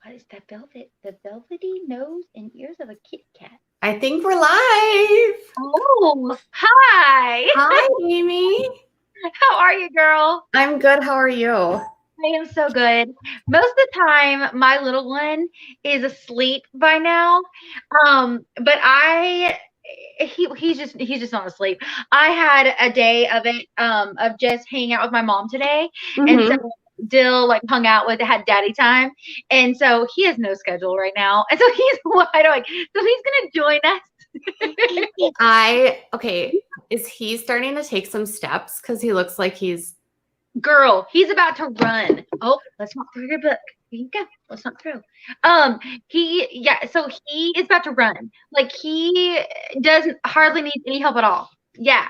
What is that velvet? The velvety nose and ears of a kitty cat. I think we're live. Oh, hi. Hi, Amy. How are you, girl? I'm good. How are you? I am so good. Most of the time, my little one is asleep by now. But he's just not asleep. I had a day of it, of just hanging out with my mom today. And so Dill like hung out with had daddy time. And so he has no schedule right now. And so he's wide awake. So he's gonna join us. Okay. Is he starting to take some steps? Because he looks like he's Girl, he's about to run. Oh, let's not throw your book. Here you go. Let's not throw. So he is about to run. Like he doesn't hardly need any help at all. Yeah.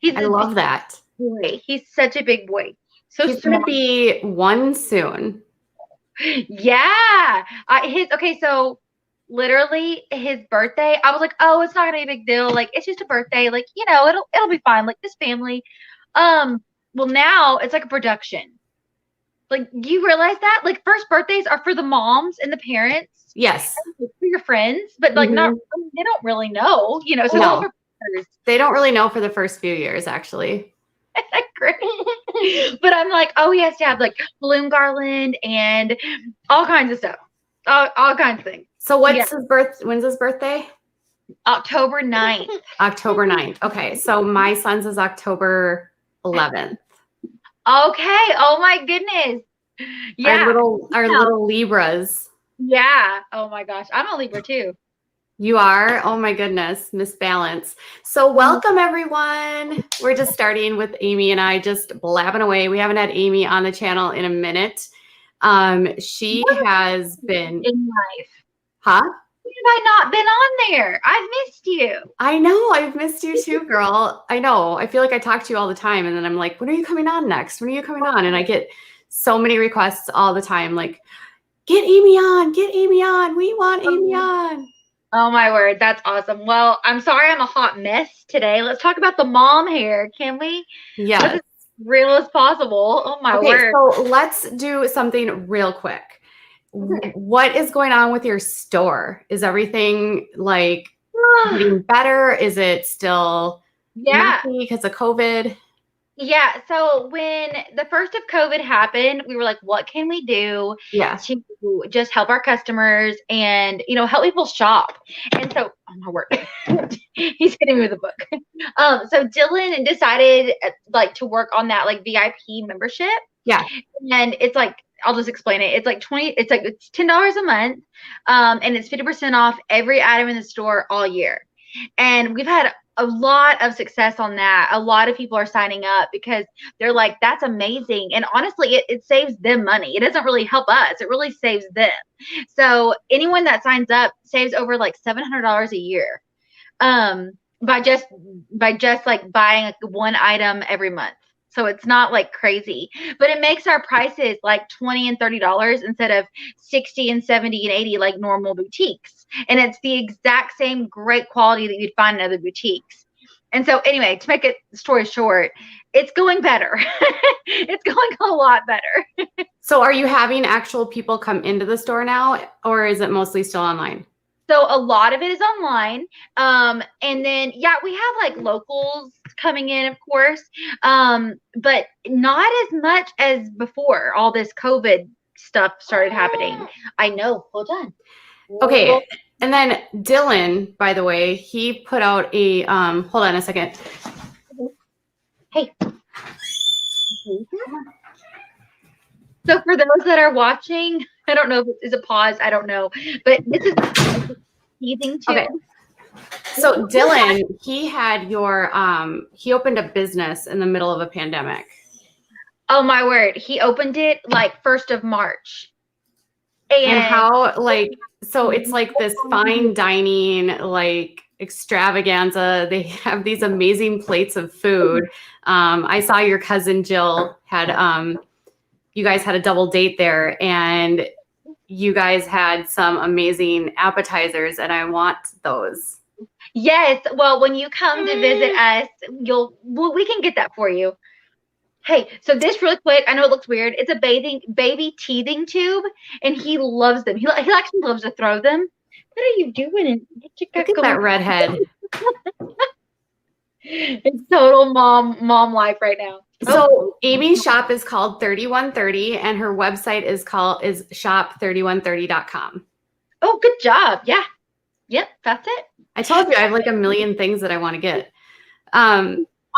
I love that. Boy. He's such a big boy. So he's gonna be one soon. Yeah. So literally his birthday, I was like, oh, it's not gonna be a big deal. Like, it's just a birthday. Like, it'll be fine. Like this family. Well, now it's like a production. Like, you realize that? Like, first birthdays are for the moms and the parents. Yes. For your friends, but like they don't really know, so no. They don't really know for the first few years, actually. Great. But I'm like, oh, he has to have like balloon garland and all kinds of stuff. All kinds of things. So when's his birthday? October 9th. October 9th. Okay. So my son's is October 11th. Okay. Oh my goodness. Yeah. Our little Libras. Yeah. Oh my gosh. I'm a Libra too. You are? Oh my goodness. Misbalance. So welcome everyone. We're just starting with Amy and I just blabbing away. We haven't had Amy on the channel in a minute. She has been in life. Huh? Have I not been on there? I've missed you. I know. I've missed you too, girl. I know. I feel like I talk to you all the time. And then I'm like, when are you coming on next? When are you coming on? And I get so many requests all the time. Like, get Amy on. Get Amy on. We want Amy on. Oh, my word. That's awesome. Well, I'm sorry I'm a hot mess today. Let's talk about the mom hair, can we? Yes. As real as possible. Oh, my word. So let's do something real quick. What is going on with your store? Is everything like getting better? Is it still messy because of COVID? Yeah. So when the first of COVID happened, we were like, what can we do to just help our customers and, help people shop? And so, oh my word, he's hitting me with a book. So Dylan decided like to work on that like VIP membership. Yeah. And it's like, I'll just explain it. It's like it's $10 a month. And it's 50% off every item in the store all year. And we've had a lot of success on that. A lot of people are signing up because they're like, that's amazing. And honestly, it saves them money. It doesn't really help us. It really saves them. So anyone that signs up saves over like $700 a year. By just like buying one item every month. So it's not like crazy, but it makes our prices like $20 and $30 instead of $60 and $70 and $80 like normal boutiques. And it's the exact same great quality that you'd find in other boutiques. And so anyway, to make it story short, it's going better. It's going a lot better. So are you having actual people come into the store now, or is it mostly still online? So a lot of it is online. And then, we have like locals coming in, of course, but not as much as before all this COVID stuff started happening. I know. Hold on. Okay. And then Dylan, by the way, he put out a, hold on a second. Hey. So for those that are watching, I don't know if it's a pause. I don't know, but this is teasing too. Okay. So Dylan, he had he opened a business in the middle of a pandemic. Oh my word. He opened it like 1st of March. And how so it's like this fine dining, like extravaganza. They have these amazing plates of food. I saw your cousin Jill had, you guys had a double date there and you guys had some amazing appetizers and I want those. Yes. Well, when you come to visit us, we can get that for you. Hey, so this really quick, I know it looks weird. It's a baby teething tube, and he loves them. He actually loves to throw them. What are you doing? What you got Look at that redhead. It's total mom life right now. So Amy's shop is called 3130, and her website is shop3130.com. Oh, good job. Yeah. Yep, that's it. I told you I have like a million things that I want to get.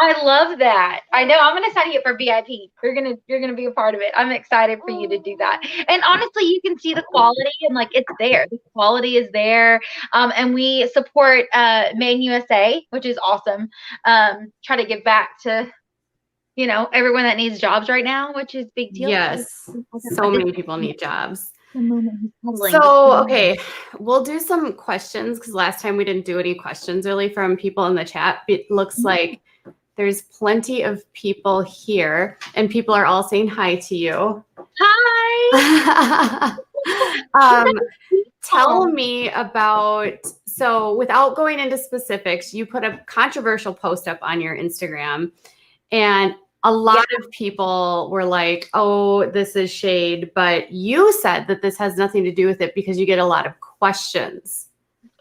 I love that. I know. I'm gonna sign you up for VIP. You're gonna be a part of it. I'm excited for you to do that. And honestly, you can see the quality and like it's there. The quality is there. And we support Maine USA, which is awesome. Try to give back to everyone that needs jobs right now, which is a big deal. Yes, so many people need jobs. So, okay, we'll do some questions because last time we didn't do any questions really from people in the chat. It looks like there's plenty of people here, and people are all saying hi to you. Hi. Tell me about, so without going into specifics, you put a controversial post up on your Instagram, and a lot of people were like, oh, this is shade, but you said that this has nothing to do with it because you get a lot of questions.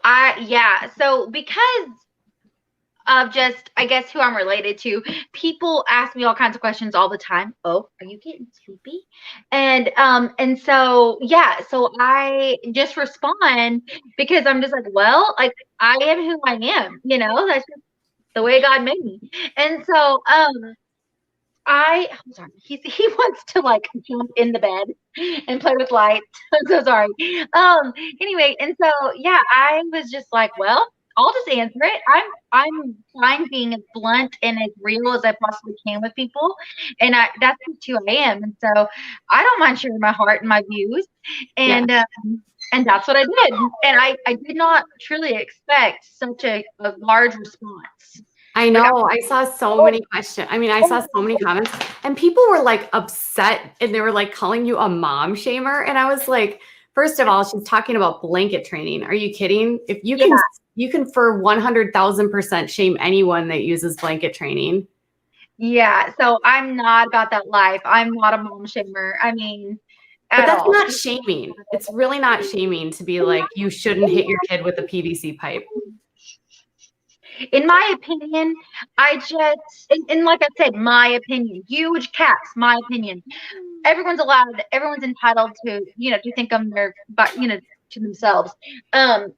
Yeah. So because of just, I guess, who I'm related to, people ask me all kinds of questions all the time. Oh, are you getting sleepy? And so, yeah, so I just respond because I'm just like, well, like I am who I am, that's just the way God made me. And so, I'm sorry. He wants to like jump in the bed and play with lights. I'm so sorry. Anyway, and so yeah, I was just like, well, I'll just answer it. I'm fine being as blunt and as real as I possibly can with people, and that's just who I am. And so I don't mind sharing my heart and my views, and that's what I did. And I did not truly expect such a large response. I know. I saw so many questions. I mean, I saw so many comments, and people were like upset, and they were like calling you a mom shamer. And I was like, first of all, she's talking about blanket training. Are you kidding? If you can, you can for 100,000% shame anyone that uses blanket training. Yeah. So I'm not about that life. I'm not a mom shamer. I mean, but that's not shaming. It's really not shaming to be like, you shouldn't hit your kid with a PVC pipe. In my opinion, and like I said, my opinion, huge caps, my opinion. Everyone's entitled to, to think of to themselves. And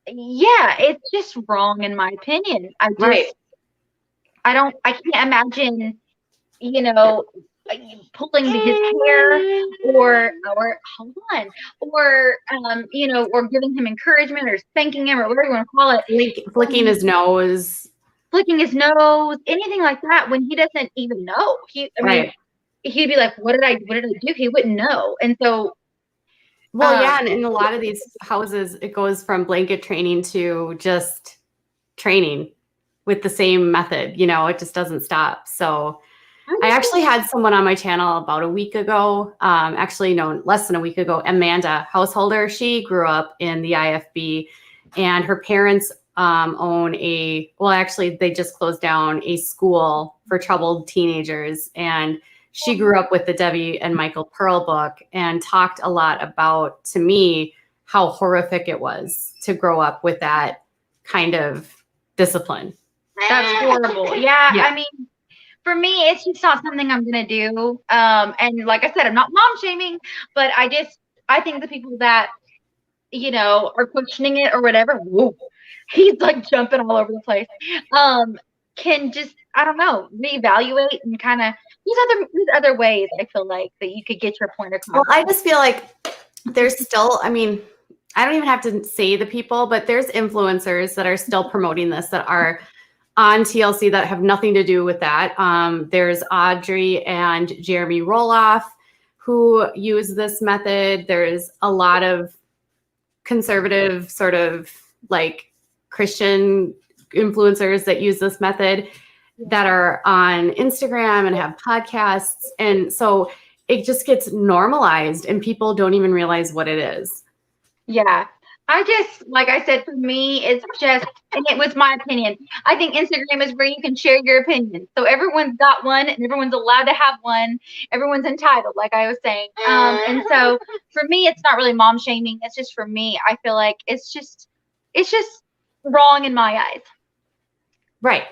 yeah, it's just wrong in my opinion. I can't imagine, pulling his hair or hold on, or or giving him encouragement or spanking him or whatever you want to call it, flicking his nose, anything like that when he doesn't even know. He'd be like, what did I do? He wouldn't know. And so and in a lot of these houses it goes from blanket training to just training with the same method, it just doesn't stop. So I actually had someone on my channel about a week ago, less than a week ago, Amanda Householder. She grew up in the IFB, and her parents own they just closed down a school for troubled teenagers. And she grew up with the Debbie and Michael Pearl book and talked a lot about, to me, how horrific it was to grow up with that kind of discipline. That's horrible. Yeah. I mean, for me, it's just not something I'm going to do. And like I said, I'm not mom shaming, but I think the people that, are questioning it or whatever, whoa, he's like jumping all over the place, can just, I don't know, reevaluate and kind of these other ways I feel like that you could get your point across. Well, I just feel like there's still, I mean, I don't even have to say the people, but there's influencers that are still promoting this that are on TLC that have nothing to do with that. There's Audrey and Jeremy Roloff who use this method. There's a lot of conservative sort of like Christian influencers that use this method that are on Instagram and have podcasts. And so it just gets normalized and people don't even realize what it is. Yeah. I just, like I said, for me, it's just, and it was my opinion. I think Instagram is where you can share your opinion. So everyone's got one and everyone's allowed to have one. Everyone's entitled, like I was saying. And so for me, it's not really mom shaming. It's just for me. I feel like it's just wrong in my eyes. Right.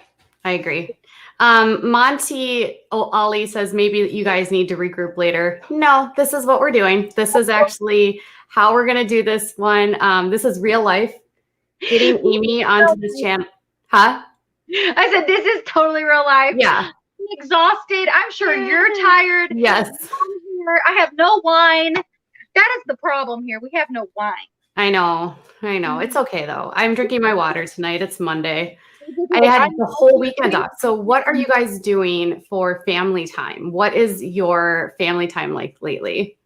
I agree. Monty Ali says maybe you guys need to regroup later. No, this is what we're doing. This is actually how we're going to do this one. This is real life. Getting Amy onto this channel. Huh? I said, this is totally real life. Yeah. I'm exhausted. I'm sure you're tired. Yes. I have no wine. That is the problem here. We have no wine. I know. It's okay though. I'm drinking my water tonight. It's Monday. I had the whole weekend off. So what are you guys doing for family time? What is your family time like lately?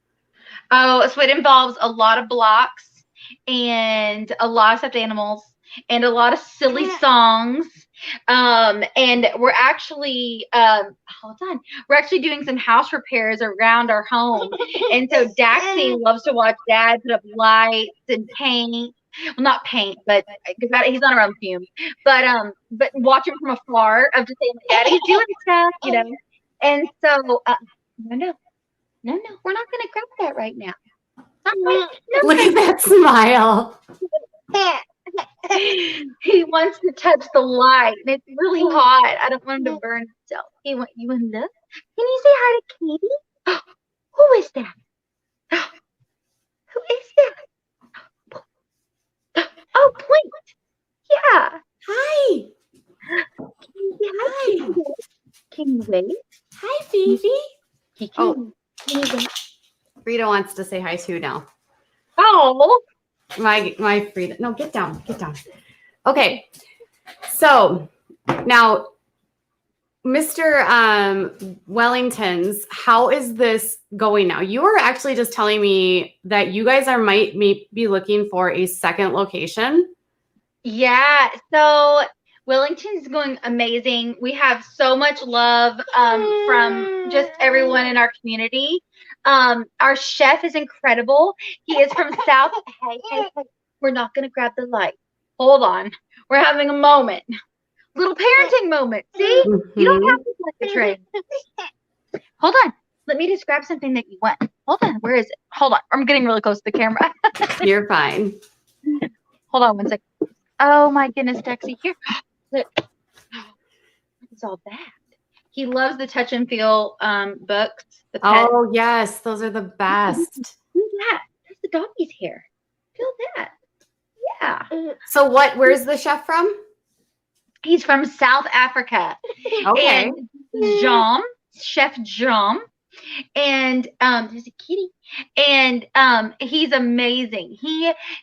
Oh, so it involves a lot of blocks and a lot of stuffed animals and a lot of silly songs. And we're actually, hold on, we're actually doing some house repairs around our home. And so Daxie loves to watch Dad put up lights and paint. Well, not paint, but because he's not around fumes. But watch him from afar of just saying, "Daddy's doing stuff," you know. And so, no, we're not gonna grab that right now. Look at that smile. He wants to touch the light, and it's really hot. I don't want him to burn himself. You want to look? Can you say hi to Katie? Who is that? Who is that? Oh, Point. Yeah. Hi. Hi. Can you wait? Hi, Fifi. Can you wait? Frida wants to say hi too now. Oh. My Frida. No, get down. Okay. So now, Mr. Wellington's, how is this going now? You were actually just telling me that you guys might be looking for a second location. Yeah. So Wellington's going amazing. We have so much love from just everyone in our community. Our chef is incredible. He is from South. Hey, we're not going to grab the light. Hold on. We're having a moment. Little parenting moment. See? Mm-hmm. You don't have to like the train. Hold on. Let me just grab something that you want. Hold on. Where is it? Hold on. I'm getting really close to the camera. You're fine. Hold on one second. Oh my goodness, Dexy. Here. Look. What's all that? He loves the touch and feel books. Oh, yes. Those are the best. Look at that. That's the doggy's hair. Feel that. Yeah. So where's the chef from? He's from South Africa. Okay. And Chef Jom. And there's a kitty. And he's amazing.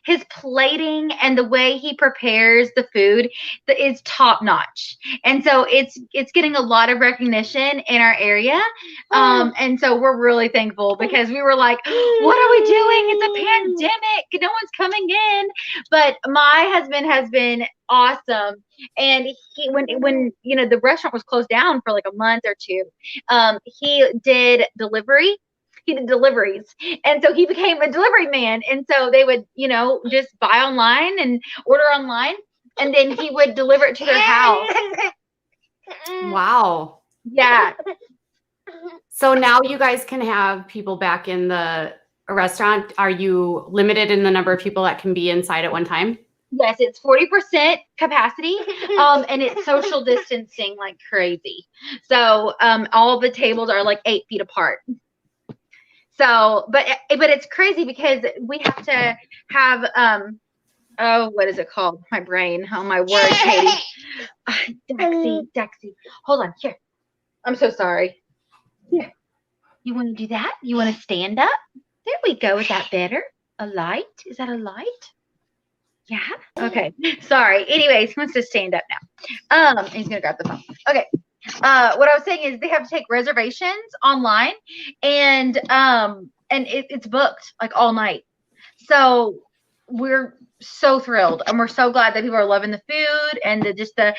His plating and the way he prepares the food is top notch. And so it's getting a lot of recognition in our area. And so we're really thankful because we were like, what are we doing? It's a pandemic. No one's coming in. But my husband has been awesome. And he when the restaurant was closed down for like a month or two, he did deliveries, and so he became a delivery man. And so they would just buy online and order online, and then he would deliver it to their house. Wow. Yeah. So now you guys can have people back in the restaurant. Are you limited in the number of people that can be inside at one time? Yes, it's 40% capacity, and it's social distancing like crazy. So all the tables are like 8 feet apart. So, but it's crazy because we have to have what is it called? My brain. Oh my word, Katie. Daxie. Hold on, here. I'm so sorry. Here. You want to do that? You want to stand up? There we go. Is that better? A light? Is that a light? Yeah. Okay. Sorry. Anyways, he wants to stand up now. He's gonna grab the phone. Okay. What I was saying is they have to take reservations online, and it's booked like all night. So we're so thrilled, and we're so glad that people are loving the food and the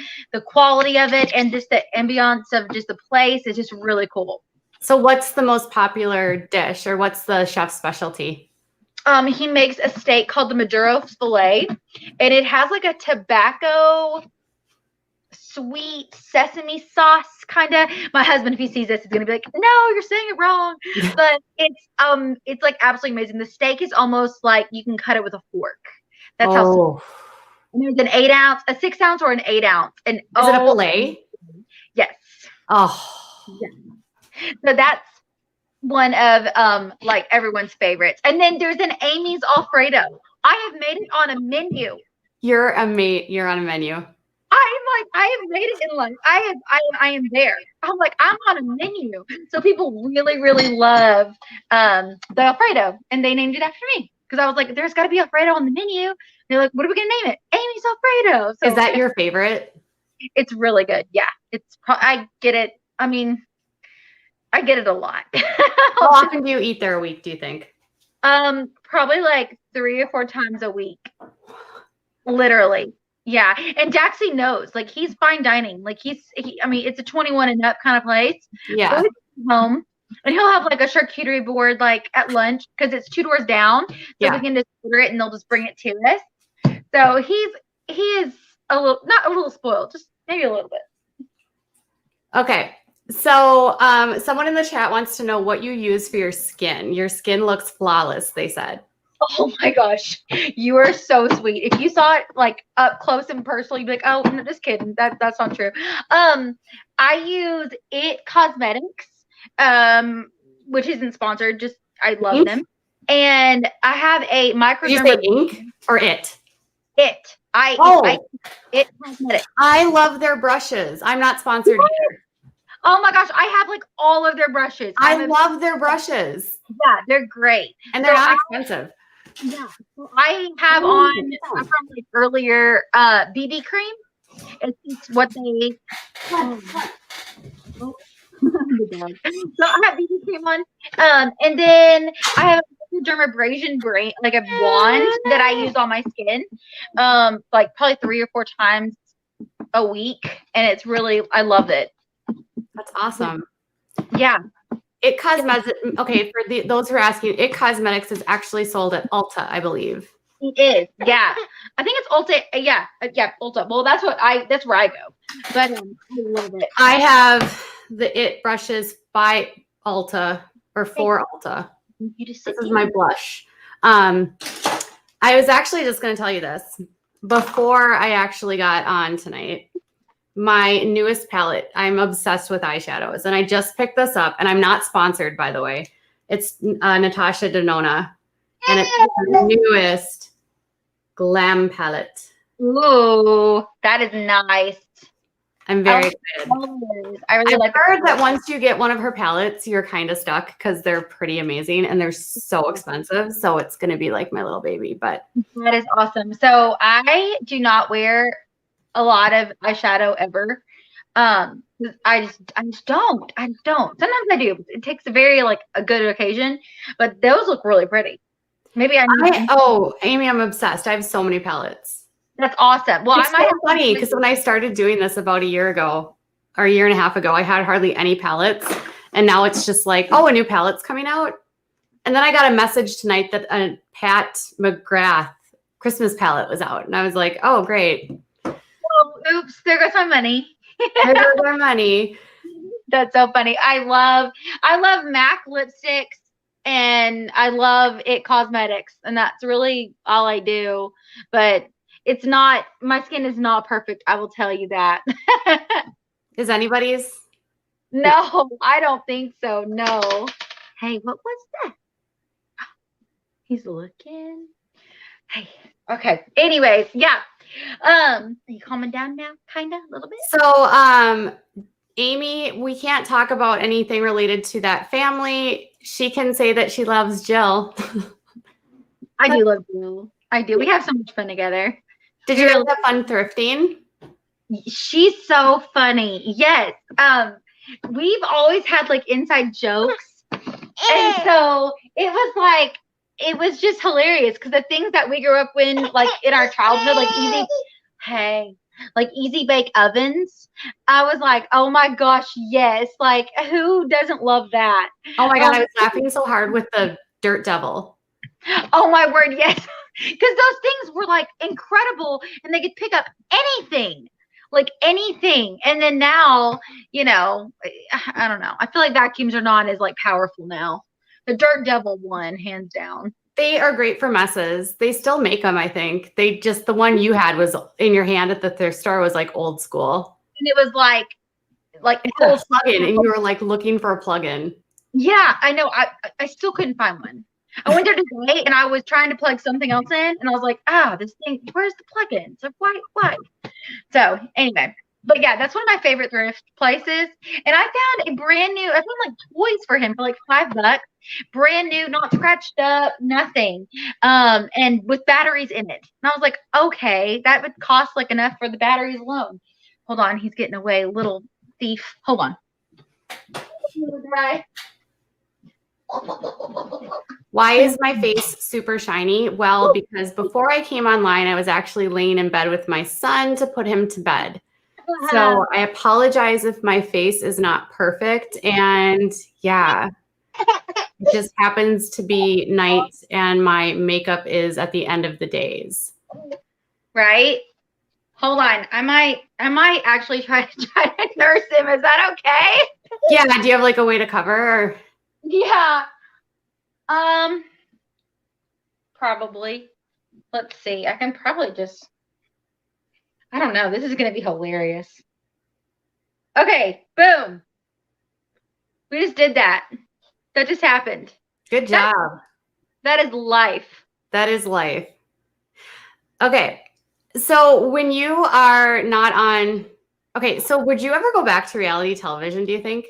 quality of it, and just the ambiance of just the place is just really cool. So what's the most popular dish, or what's the chef's specialty? He makes a steak called the Maduro filet, and it has like a tobacco sweet sesame sauce kind of. My husband, if he sees this, is gonna be like, "No, you're saying it wrong." But it's like absolutely amazing. The steak is almost like you can cut it with a fork. That's how small. And there's an 8-ounce, a 6-ounce, or an 8-ounce. And is it a filet? Yes. Oh, yeah. So that's one of like everyone's favorites. And then there's an Amy's Alfredo. I have made it on a menu. You're on a menu. I have made it in lunch. I am there. I'm like, I'm on a menu. So people really, really love the Alfredo, and they named it after me because I was like, there's got to be Alfredo on the menu. They're like, what are we gonna name it? Amy's Alfredo. So is that your favorite? It's really good. Yeah, I get it. I mean, I get it a lot. How often do you eat there a week, do you think? Probably like 3 or 4 times a week. Literally. Yeah. And Jaxie knows, like, he's fine dining. Like I mean, it's a 21 and up kind of place. Yeah. Home, and he'll have like a charcuterie board like at lunch because it's 2 doors down. So we can just order it and they'll just bring it to us. So he is not a little spoiled, just maybe a little bit. Okay. So someone in the chat wants to know what you use for your skin. Your skin looks flawless, they said. Oh my gosh, you are so sweet. If you saw it like up close and personal, you'd be like, oh, no, just kidding. That's not true. I use It Cosmetics, which isn't sponsored. Just I love them. And I have a microdermabrasion. Did you say Ink or It? It. It Cosmetics. I love their brushes. I'm not sponsored either. Oh my gosh, I have like all of their brushes. I love their brushes. Yeah, they're great. And they're not expensive. Yeah. So I have on from like earlier BB cream. It's what they so I have BB cream on. And then I have a dermabrasion brain, like a wand that I use on my skin. Like probably 3 or 4 times a week. And it's really I love it. That's awesome. Yeah. It Cosmetics. Okay, for those who are asking, It Cosmetics is actually sold at Ulta, I believe. It is. Yeah, I think it's Ulta. Yeah, Ulta. Well, that's where I go. But I love it. I have the It brushes by Ulta or for Ulta. This is my blush. I was actually just going to tell you this before I actually got on tonight. My newest palette. I'm obsessed with eyeshadows, and I just picked this up, and I'm not sponsored, by the way. It's Natasha Denona, and it's the newest Glam palette. Ooh, that is nice. I'm very excited. I've heard that once you get one of her palettes, you're kind of stuck because they're pretty amazing, and they're so expensive. So it's going to be like my little baby, but that is awesome. So I do not wear a lot of eyeshadow ever. I just don't. Sometimes I do. It takes a very like a good occasion, but those look really pretty. Maybe Amy, I'm obsessed. I have so many palettes. That's awesome. Well, it's so funny because when I started doing this about a year ago or a year and a half ago, I had hardly any palettes, and now it's just like, oh, a new palette's coming out. And then I got a message tonight that a Pat McGrath Christmas palette was out, and I was like, oh, great. Oops, there goes my money. There goes our money. That's so funny. I love MAC lipsticks and I love It Cosmetics, and that's really all I do. But it's not, my skin is not perfect. I will tell you that. Is anybody's? No, I don't think so. No. Hey, what was that? He's looking. Hey. Okay. Anyways, yeah. Are you calming down now? Kind of, a little bit. So, Amy, we can't talk about anything related to that family. She can say that she loves Jill. I do love Jill. I do. We have so much fun together. Did you guys have fun thrifting? She's so funny. Yes. We've always had like inside jokes. And so it was just hilarious because the things that we grew up in, like in our childhood, like easy bake ovens. I was like, oh my gosh, yes. Like, who doesn't love that? Oh my God, I was laughing so hard with the Dirt Devil. Oh my word, yes. Because those things were like incredible and they could pick up anything. Like anything. And then now, you know, I don't know. I feel like vacuums are not as like powerful now. The Dirt Devil won, hands down. They are great for messes. They still make them, I think. They just, the one you had was in your hand at the thrift store was like old school. And it was like it had a plug-in, and you were like looking for a plug-in. Yeah, I know. I still couldn't find one. I went there today and I was trying to plug something else in and I was like, this thing, where's the plug-in? So why? So anyway, but yeah, that's one of my favorite thrift places. And I found a brand new, I found like toys for him for like $5. Brand new, not scratched up, nothing. And with batteries in it. And I was like, okay, that would cost like enough for the batteries alone. Hold on, he's getting away, little thief. Hold on. Why is my face super shiny? Well, because before I came online, I was actually laying in bed with my son to put him to bed. So I apologize if my face is not perfect. And yeah, it just happens to be night and my makeup is at the end of the days. Right? Hold on. I might actually try to nurse him. Is that okay? Yeah. Do you have like a way to cover? Or? Yeah. Probably. Let's see. I can probably just, I don't know. This is going to be hilarious. Okay. Boom. We just did that. That just happened. Good job. That is life. That is life. Okay. So when you are not on, okay, so would you ever go back to reality television, do you think?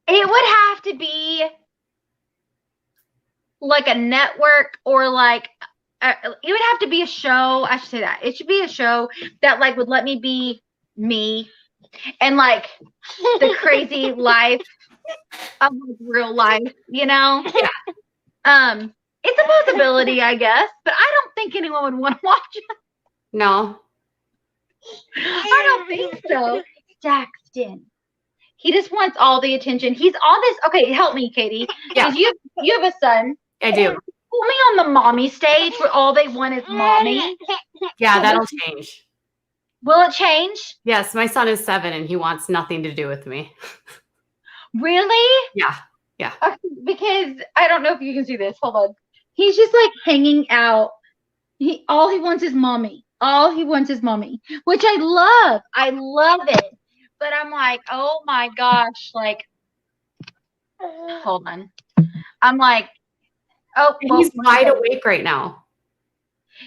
It would have to be like a network or like, it would have to be a show. I should say that. It should be a show that like would let me be me and like the crazy life of real life, you know? Yeah. It's a possibility, I guess, but I don't think anyone would want to watch it. No. I don't think so. Jackson. He just wants all the attention. He's on this. Okay, help me, Katie. Because you have a son. I do. Put me on the mommy stage where all they want is mommy. Yeah, that'll change. Will it change? Yes, my son is 7 and he wants nothing to do with me. Really? Yeah. Yeah. Because I don't know if you can see this. Hold on. He's just like hanging out. All he wants is mommy. All he wants is mommy, which I love. I love it. But I'm like, oh my gosh, like, hold on. I'm like, oh. Well, he's wide awake right now.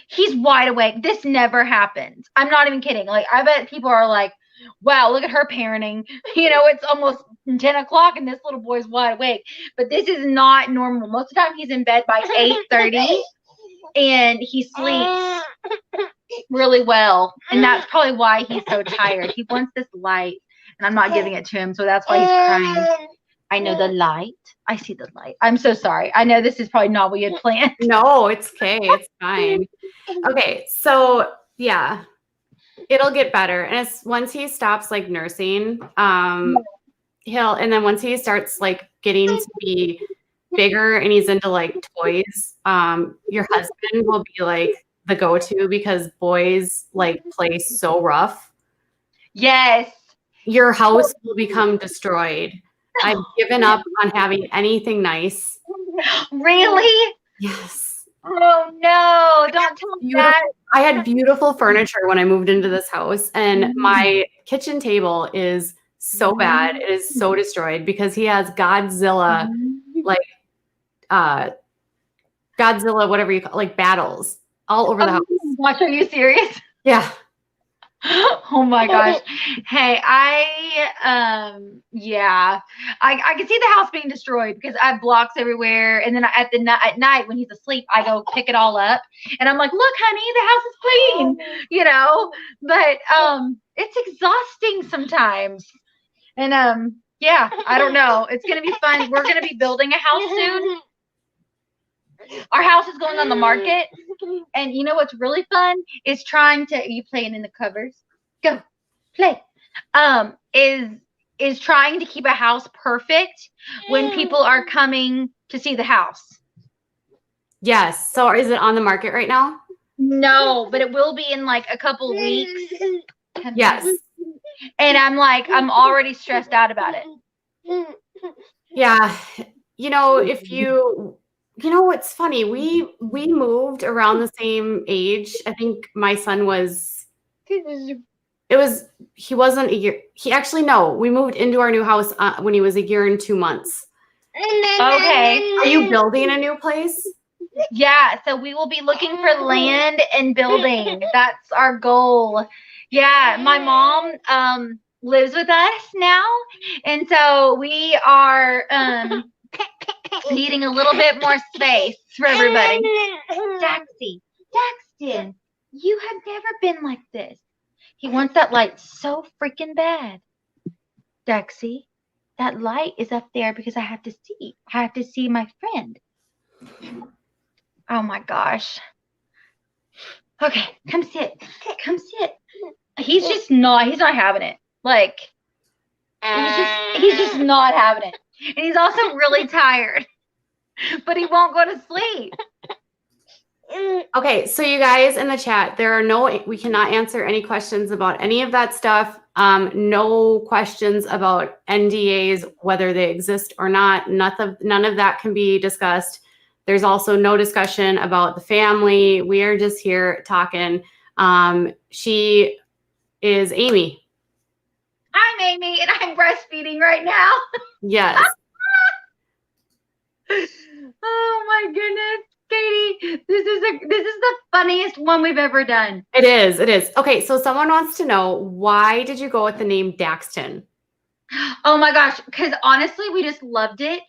He's wide awake. This never happens. I'm not even kidding. Like, I bet people are like, wow, look at her parenting. You know, it's almost 10 o'clock and this little boy's wide awake. But this is not normal. Most of the time he's in bed by 8:30 and he sleeps really well. And that's probably why he's so tired. He wants this light and I'm not giving it to him. So that's why he's crying. I know the light. I see the light. I'm so sorry. I know this is probably not what you had planned. No, it's okay. It's fine. Okay. So yeah, it'll get better. And it's once he stops like nursing, and then once he starts like getting to be bigger and he's into like toys, your husband will be like the go-to because boys like play so rough. Yes. Your house will become destroyed. I've given up on having anything nice. Really? Yes. Oh no, don't tell me that. I had beautiful furniture when I moved into this house, and my kitchen table is so bad. It is so destroyed because he has Godzilla, Godzilla, whatever you call, like battles all over the house. Gosh, are you serious? Yeah. Oh my gosh. Hey, yeah, I can see the house being destroyed because I have blocks everywhere. And then at night when he's asleep, I go pick it all up and I'm like, look, honey, the house is clean, you know, but, it's exhausting sometimes. And, yeah, I don't know. It's going to be fun. We're going to be building a house soon. Our house is going on the market. And you know what's really fun is trying to, you playing in the covers? Go play. Is trying to keep a house perfect when people are coming to see the house. Yes. So is it on the market right now? No, but it will be in like a couple of weeks. Yes. And I'm already stressed out about it. Yeah. If what's funny, we moved around the same age. I think my son he wasn't a year. No, we moved into our new house when he was a year and 2 months. Okay. Are you building a new place? Yeah, so we will be looking for land and building. That's our goal. Yeah, my mom lives with us now, and so we are needing a little bit more space for everybody. Daxton, you have never been like this. He wants that light so freaking bad. Daxie, that light is up there because I have to see. I have to see my friend. Oh my gosh. Okay, come sit. Come sit. He's not having it. Like he's just not having it. And he's also really tired. But he won't go to sleep. Okay, so you guys in the chat, we cannot answer any questions about any of that stuff. No questions about NDAs, whether they exist or not. None of that can be discussed. There's also no discussion about the family. We are just here talking. She is Amy. I'm Amy, and I'm breastfeeding right now. Yes. Oh my goodness, Katie, this is the funniest one we've ever done. It is. Okay, so someone wants to know, why did you go with the name Daxton? Oh my gosh, because honestly, we just loved it.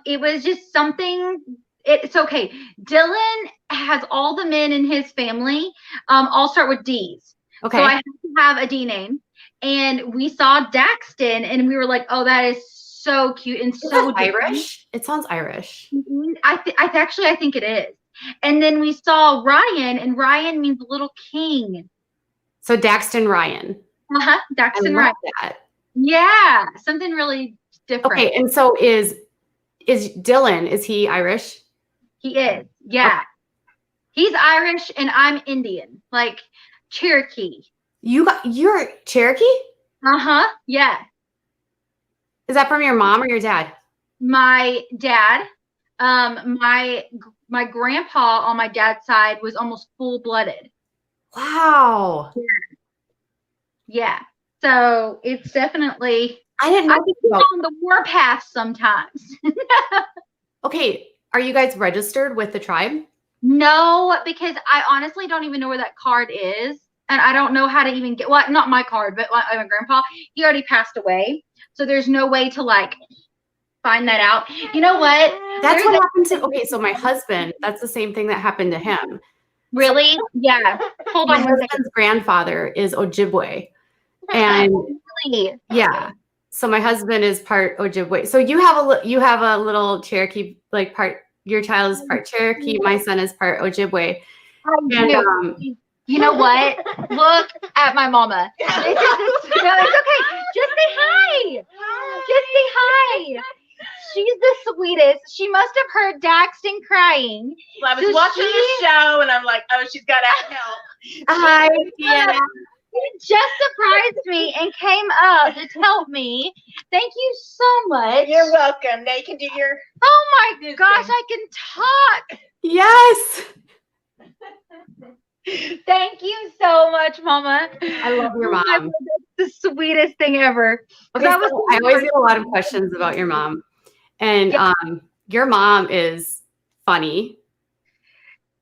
It was just something. It's okay. Dylan has all the men in his family all start with D's. Okay. So I have to have a D name. And we saw Daxton, and we were like, "Oh, that is so cute and so Irish." It sounds Irish. I think it is. And then we saw Ryan, and Ryan means little king. So Daxton Ryan. Daxton Ryan. That. Yeah, something really different. Okay, and so is Dylan? Is he Irish? He is. Yeah, okay. He's Irish, and I'm Indian, like Cherokee. You're Cherokee? Yeah. Is that from your mom or your dad? My dad. My grandpa on my dad's side was almost full-blooded. Wow. Yeah. So it's definitely. I didn't know. I think on the warpath sometimes. Okay. Are you guys registered with the tribe? No, because I honestly don't even know where that card is. And I don't know how to even get, well, not my card, but my grandpa, he already passed away. So there's no way to like find that out. You know what? That's what happened to, okay, so my husband, that's the same thing that happened to him. Really? Yeah. Hold on. My husband's grandfather is Ojibwe. And really? Yeah. So my husband is part Ojibwe. So you have a little Cherokee, like part, your child is part Cherokee. My son is part Ojibwe. And, you know what? Look at my mama. No, it's okay. Just say hi. Just say hi. She's the sweetest. She must have heard Daxton crying. Well, I was watching the show, and I'm like, oh, she's got to help. Hi, Deanna. It just surprised me and came up to help me. Thank you so much. You're welcome. Now you can do your. Oh my gosh, I can talk. Yes. Thank you so much, Mama. I love your mom. That's the sweetest thing ever. Okay, so I always get a lot of questions about your mom. And your mom is funny.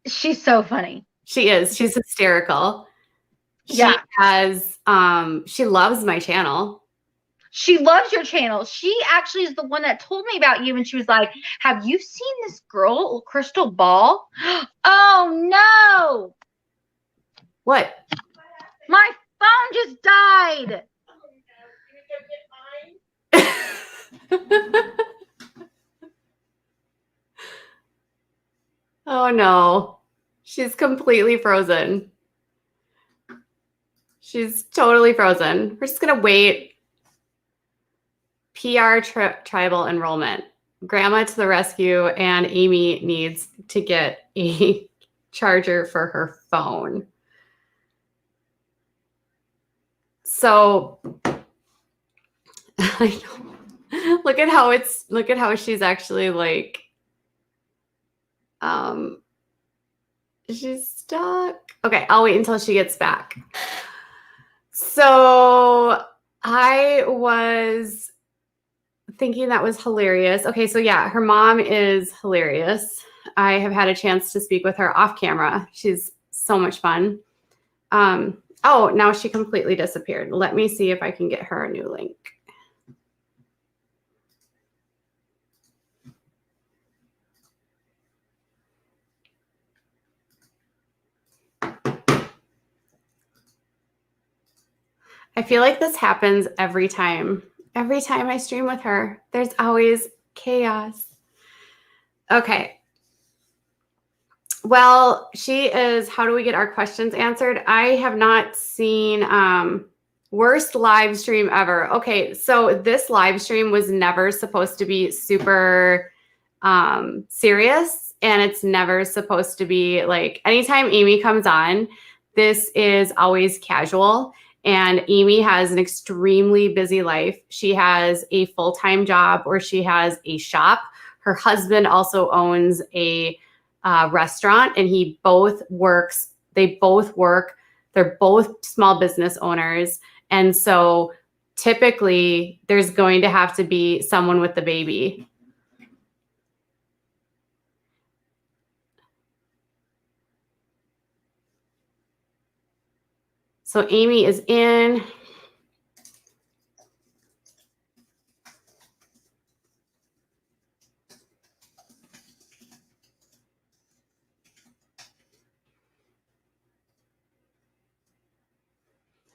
She's so funny. She is. She's hysterical. She has she loves my channel. She loves your channel. She actually is the one that told me about you, and she was like, have you seen this girl, Crystal Ball? Oh no. What? My phone just died. Oh no. She's completely frozen. She's totally frozen. We're just going to wait. PR tribal enrollment. Grandma to the rescue, and Amy needs to get a charger for her phone. So I know. Look at how she's actually like she's stuck. Okay, I'll wait until she gets back. So I was thinking that was hilarious. Okay, so yeah, her mom is hilarious. I have had a chance to speak with her off camera. She's so much fun. Oh, now she completely disappeared. Let me see if I can get her a new link. I feel like this happens every time. Every time I stream with her, there's always chaos. Okay. Well, she is, how do we get our questions answered? I have not seen worst live stream ever. Okay, so this live stream was never supposed to be super serious, and it's never supposed to be like, anytime Amy comes on, this is always casual. And Amy has an extremely busy life. She has a full-time job, or she has a shop. Her husband also owns a restaurant, and he both works. They both work. They're both small business owners. And so typically there's going to have to be someone with the baby. So Amy is in.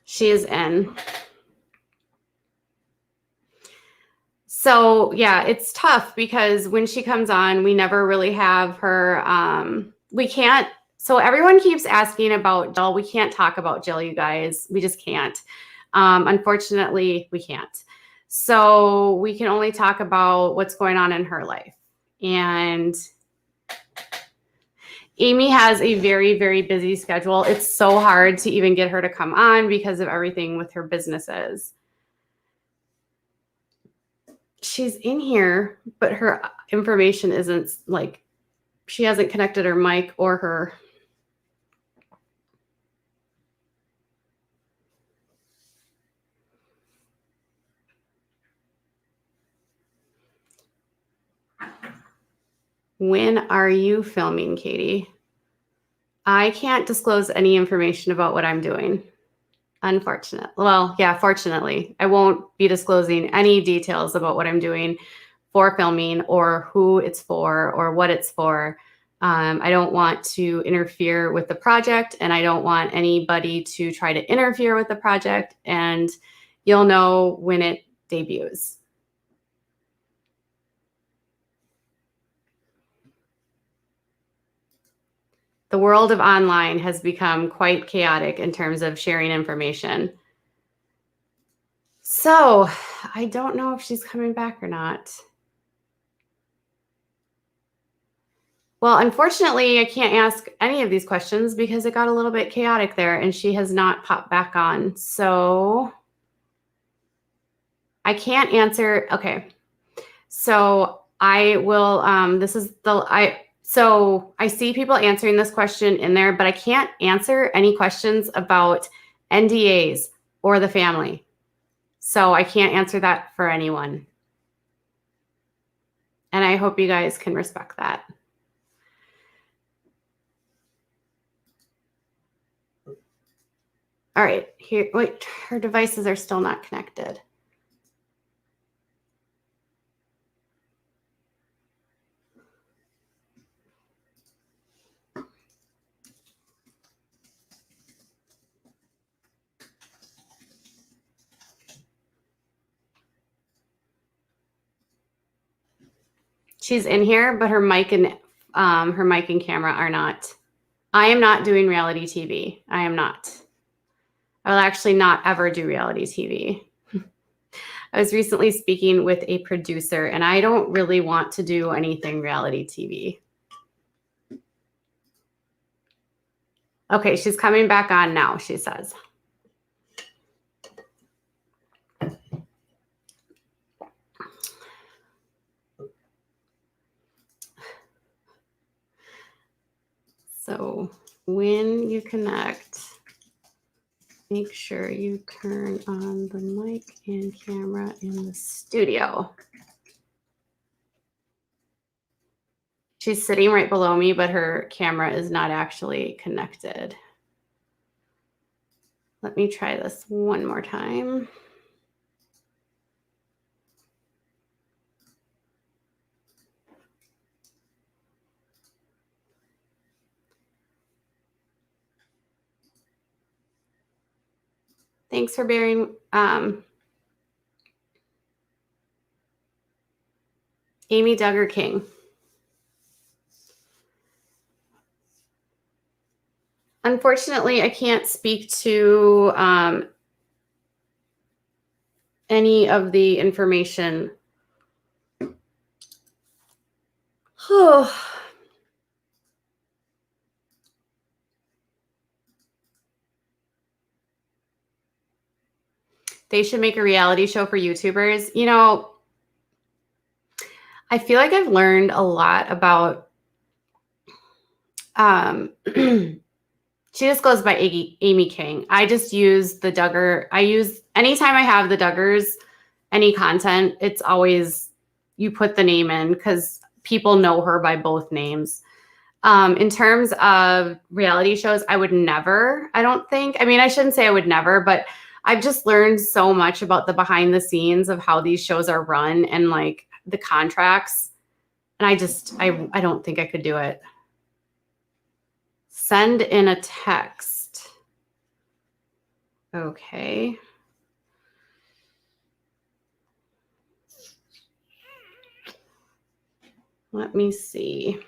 She is in. So yeah, it's tough because when she comes on, we never really have her. We can't. So everyone keeps asking about Jill. We can't talk about Jill, you guys. We just can't. Unfortunately, we can't. So we can only talk about what's going on in her life. And Amy has a very, very busy schedule. It's so hard to even get her to come on because of everything with her businesses. She's in here, but her information isn't like, she hasn't connected her mic or her. When are you filming, Katie? I can't disclose any information about what I'm doing. Unfortunate. Well, yeah, fortunately, I won't be disclosing any details about what I'm doing for filming, or who it's for, or what it's for. I don't want to interfere with the project, and I don't want anybody to try to interfere with the project, and you'll know when it debuts. The world of online has become quite chaotic in terms of sharing information. So I don't know if she's coming back or not. Well, unfortunately, I can't ask any of these questions because it got a little bit chaotic there, and she has not popped back on. So I can't answer. Okay. So I will, so I see people answering this question in there, but I can't answer any questions about NDAs or the family. So I can't answer that for anyone. And I hope you guys can respect that. All right, here, wait, her devices are still not connected. She's in here, but her mic and camera are not. I am not doing reality TV. I am not. I will actually not ever do reality TV. I was recently speaking with a producer, and I don't really want to do anything reality TV. Okay, she's coming back on now, she says. So when you connect, make sure you turn on the mic and camera in the studio. She's sitting right below me, but her camera is not actually connected. Let me try this one more time. Thanks for bearing. Amy Duggar King. Unfortunately, I can't speak to any of the information. They should make a reality show for YouTubers. You know, I feel like I've learned a lot about, she just goes by Amy King. I just use the Duggar. Anytime I have the Duggars, any content, it's always, you put the name in because people know her by both names. In terms of reality shows, I would never, I don't think, I mean, I shouldn't say I would never, but I've just learned so much about the behind the scenes of how these shows are run and like the contracts. And I don't think I could do it. Send in a text. Okay. Let me see.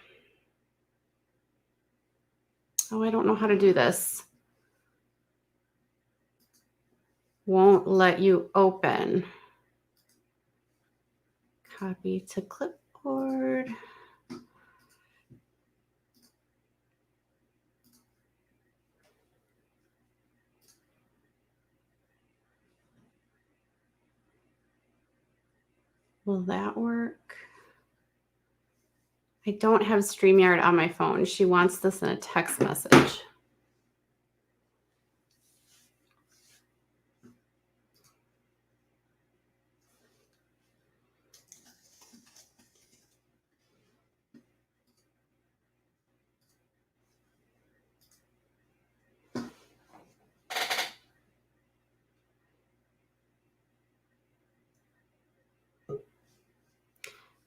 Oh, I don't know how to do this. Won't let you open. Copy to clipboard. Will that work? I don't have StreamYard on my phone. She wants this in a text message.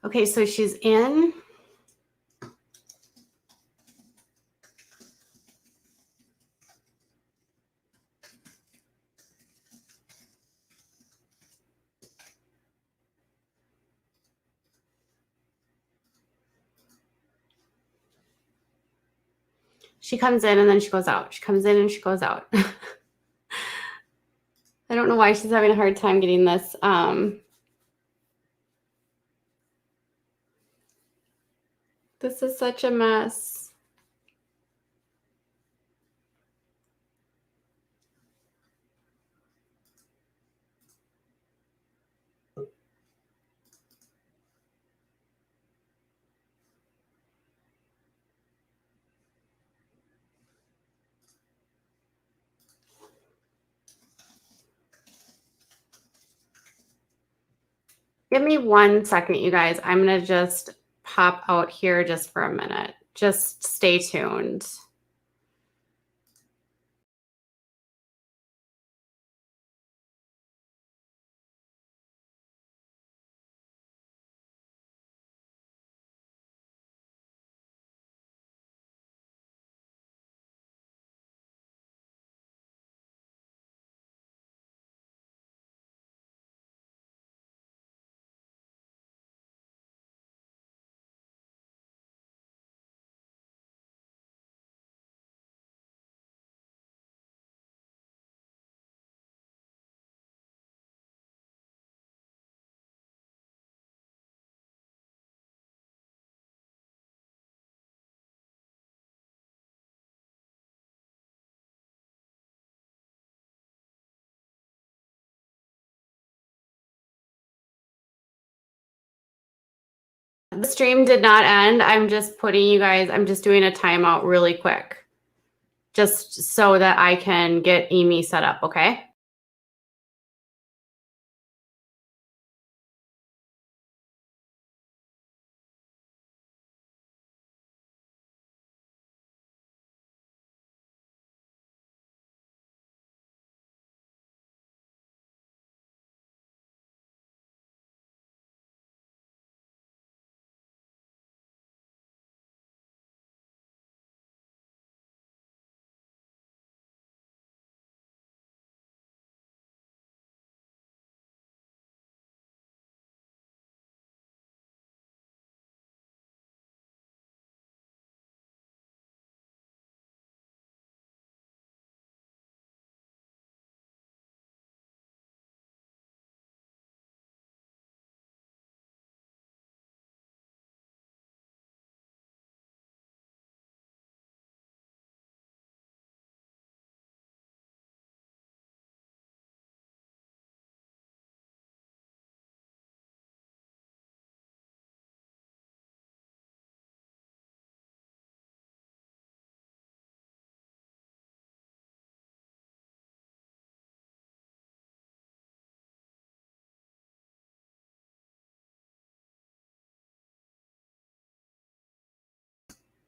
Okay, so she's in. She comes in and then she goes out. She comes in and she goes out. I don't know why she's having a hard time getting this. This is such a mess. Give me 1 second, you guys. I'm going to just pop out here just for a minute. Just stay tuned. The stream did not end. I'm just putting you guys, I'm just doing a timeout really quick, just so that I can get Amy set up, okay?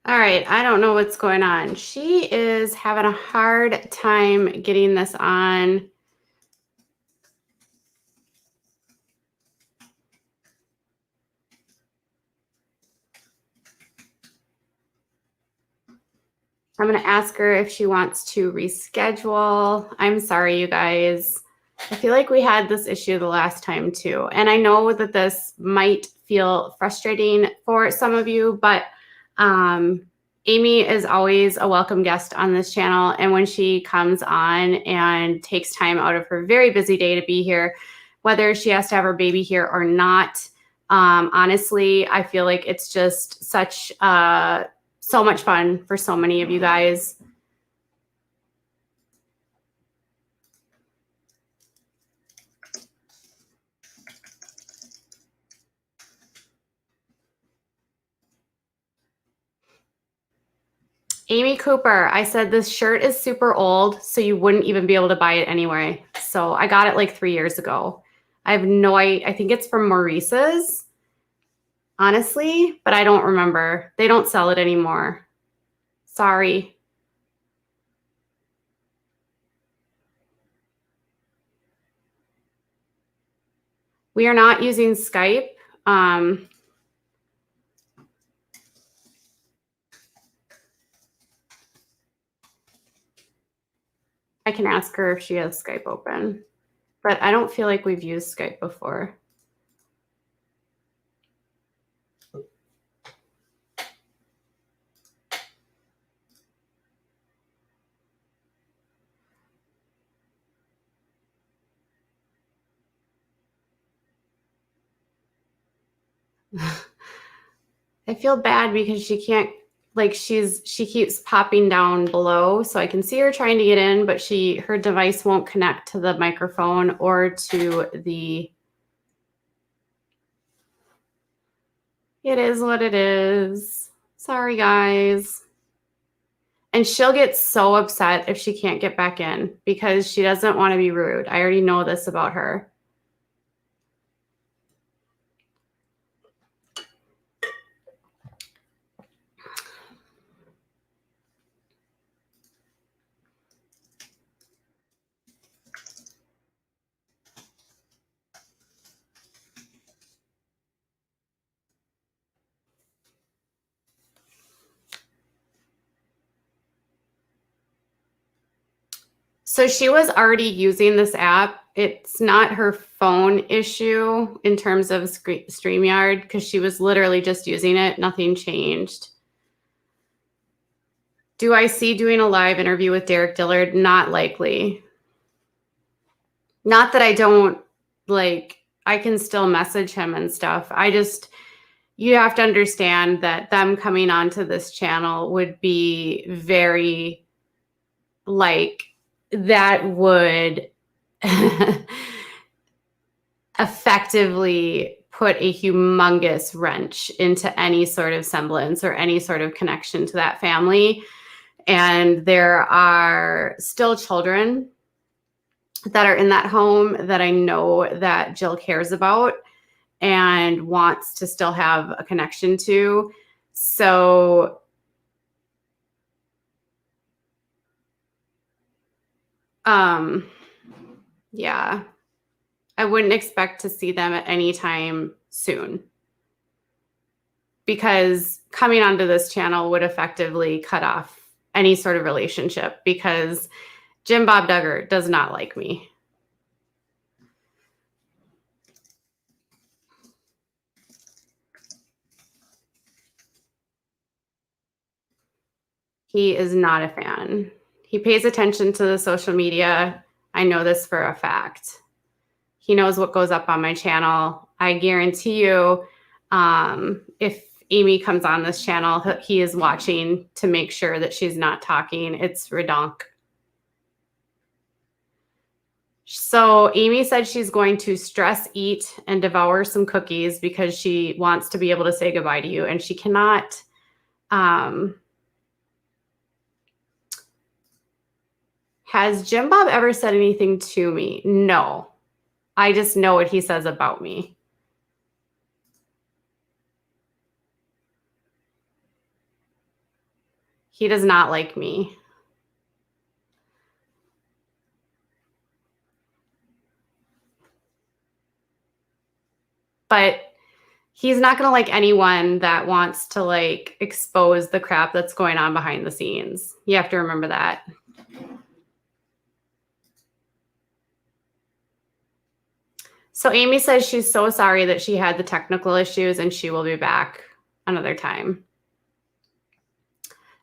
All right, I don't know what's going on. She is having a hard time getting this on. I'm going to ask her if she wants to reschedule. I'm sorry, you guys. I feel like we had this issue the last time too. And I know that this might feel frustrating for some of you, but Amy is always a welcome guest on this channel. And when she comes on and takes time out of her very busy day to be here, whether she has to have her baby here or not, honestly, I feel like it's just such so much fun for so many of you guys. Amy Cooper, I said this shirt is super old, so you wouldn't even be able to buy it anyway. So I got it like 3 years ago. I have no idea. I think it's from Maurice's, honestly, but I don't remember. They don't sell it anymore. Sorry. We are not using Skype. I can ask her if she has Skype open, but I don't feel like we've used Skype before. I feel bad because she can't, like she keeps popping down below, so I can see her trying to get in, but her device won't connect to the microphone or to the, it is what it is. Sorry, guys. And she'll get so upset if she can't get back in because she doesn't want to be rude. I already know this about her. So she was already using this app. It's not her phone issue in terms of StreamYard because she was literally just using it. Nothing changed. Do I see doing a live interview with Derek Dillard? Not likely. Not that I don't, like, I can still message him and stuff. You have to understand that them coming onto this channel would be very, like, that would effectively put a humongous wrench into any sort of semblance or any sort of connection to that family. And there are still children that are in that home that I know that Jill cares about and wants to still have a connection to. So yeah, I wouldn't expect to see them at any time soon, because coming onto this channel would effectively cut off any sort of relationship, because Jim Bob Duggar does not like me. He is not a fan. He pays attention to the social media. I know this for a fact. He knows what goes up on my channel. I guarantee you, if Amy comes on this channel, he is watching to make sure that she's not talking. It's redonk. So Amy said she's going to stress eat and devour some cookies because she wants to be able to say goodbye to you, and she cannot. Has Jim Bob ever said anything to me? No. I just know what he says about me. He does not like me. But he's not going to like anyone that wants to like expose the crap that's going on behind the scenes. You have to remember that. So Amy says she's so sorry that she had the technical issues and she will be back another time.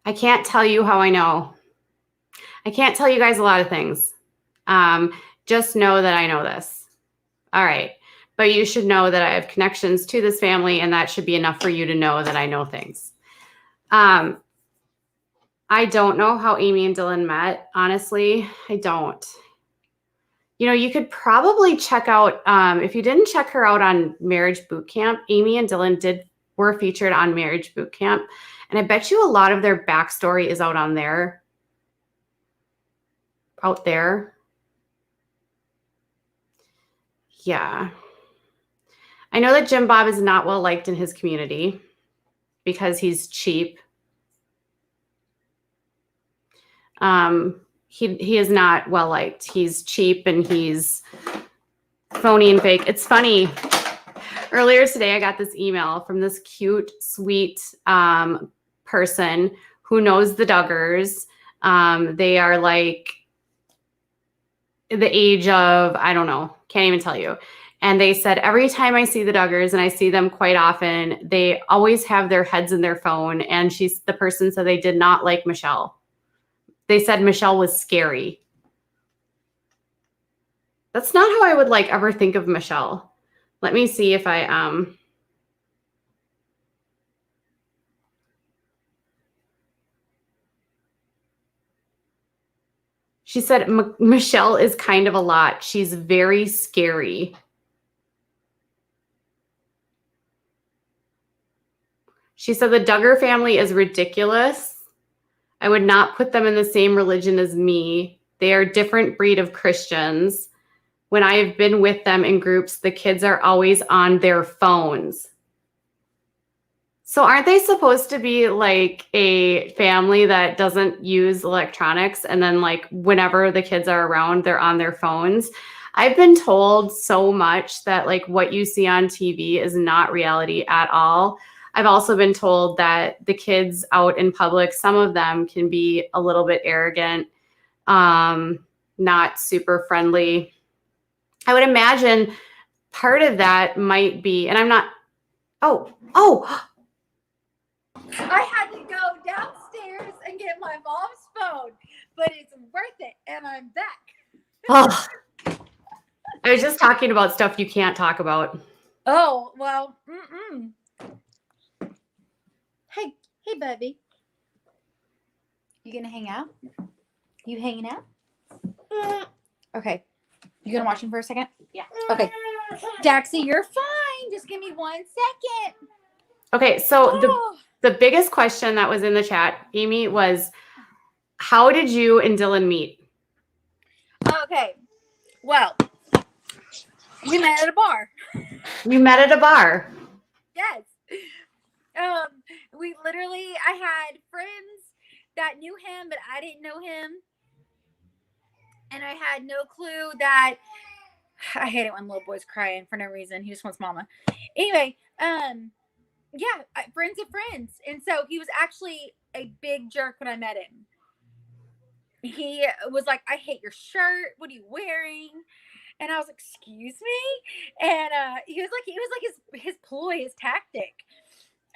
I can't tell you how I know. I can't tell you guys a lot of things. Just know that I know this. All right. But you should know that I have connections to this family, and that should be enough for you to know that I know things. I don't know how Amy and Dylan met. Honestly, I don't. You know, you could probably check out, if you didn't check her out on Marriage Boot Camp, Amy and Dylan were featured on Marriage Boot Camp. And I bet you a lot of their backstory is out there. Yeah. I know that Jim Bob is not well liked in his community because he's cheap. He is not well liked. He's cheap and he's phony and fake. It's funny. Earlier today, I got this email from this cute, sweet person who knows the Duggars. They are like the age of, I don't know, can't even tell you. And they said, every time I see the Duggars, and I see them quite often, they always have their heads in their phone. And the person said they did not like Michelle. They said Michelle was scary. That's not how I would like ever think of Michelle. Let me see if I She said Michelle is kind of a lot. She's very scary. She said the Duggar family is ridiculous. I would not put them in the same religion as me. They are a different breed of Christians. When I have been with them in groups, the kids are always on their phones. So aren't they supposed to be like a family that doesn't use electronics, and then like whenever the kids are around, they're on their phones? I've been told so much that like what you see on TV is not reality at all. I've also been told that the kids out in public, some of them can be a little bit arrogant, not super friendly. I would imagine part of that might be, and I'm not, I had to go downstairs and get my mom's phone, but it's worth it, and I'm back. Oh, I was just talking about stuff you can't talk about. Oh, well, Hey, baby. You gonna hang out? You hanging out? Okay. You gonna watch him for a second? Yeah. Okay. Daxie, you're fine. coming. Just give me 1 second. Okay, so Oh. the biggest question that was in the chat, Amy, was how did you and Dylan meet? Okay. Well, we met at a bar. You met at a bar. Yes. We literally, I had friends that knew him, but I didn't know him. And I had no clue that I hate it when little boys crying for no reason. He just wants mama. Anyway, yeah, friends of friends. And so he was actually a big jerk when I met him. He was like, I hate your shirt. What are you wearing? And I was like, excuse me? And he was like his ploy, his tactic.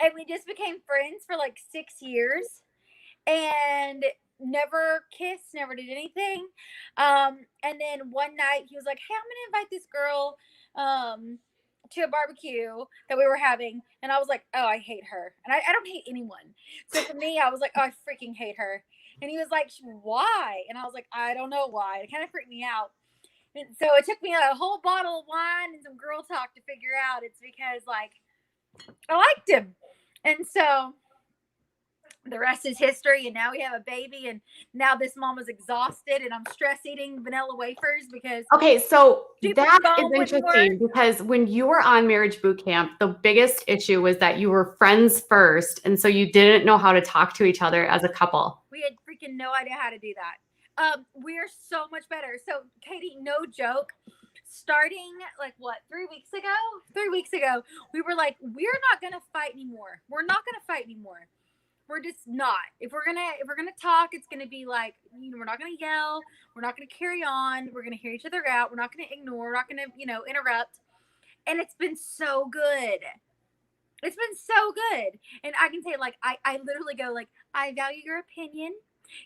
And we just became friends for like 6 years and never kissed, never did anything. And then one night he was like, hey, I'm going to invite this girl to a barbecue that we were having. And I was like, oh, I hate her. And I don't hate anyone. So for me, I was like, oh, I freaking hate her. And he was like, why? And I was like, I don't know why. It kind of freaked me out. And so it took me a whole bottle of wine and some girl talk to figure out it's because, like, I liked him. And so the rest is history. And now we have a baby. And now this mom is exhausted. And I'm stress eating vanilla wafers because. Okay, so people that don't is interesting because when you were on Marriage Boot Camp, the biggest issue was that you were friends first. And so you didn't know how to talk to each other as a couple. We had freaking no idea how to do that. We're so much better. So, Katie, no joke. Starting like what, 3 weeks ago? 3 weeks ago, we were like, we're not gonna fight anymore. We're not gonna fight anymore. We're just not. If we're gonna talk, it's gonna be like, we're not gonna yell. We're not gonna carry on. We're gonna hear each other out. We're not gonna ignore. We're not gonna, interrupt. And it's been so good. It's been so good. And I can say, like, I literally go like, I value your opinion.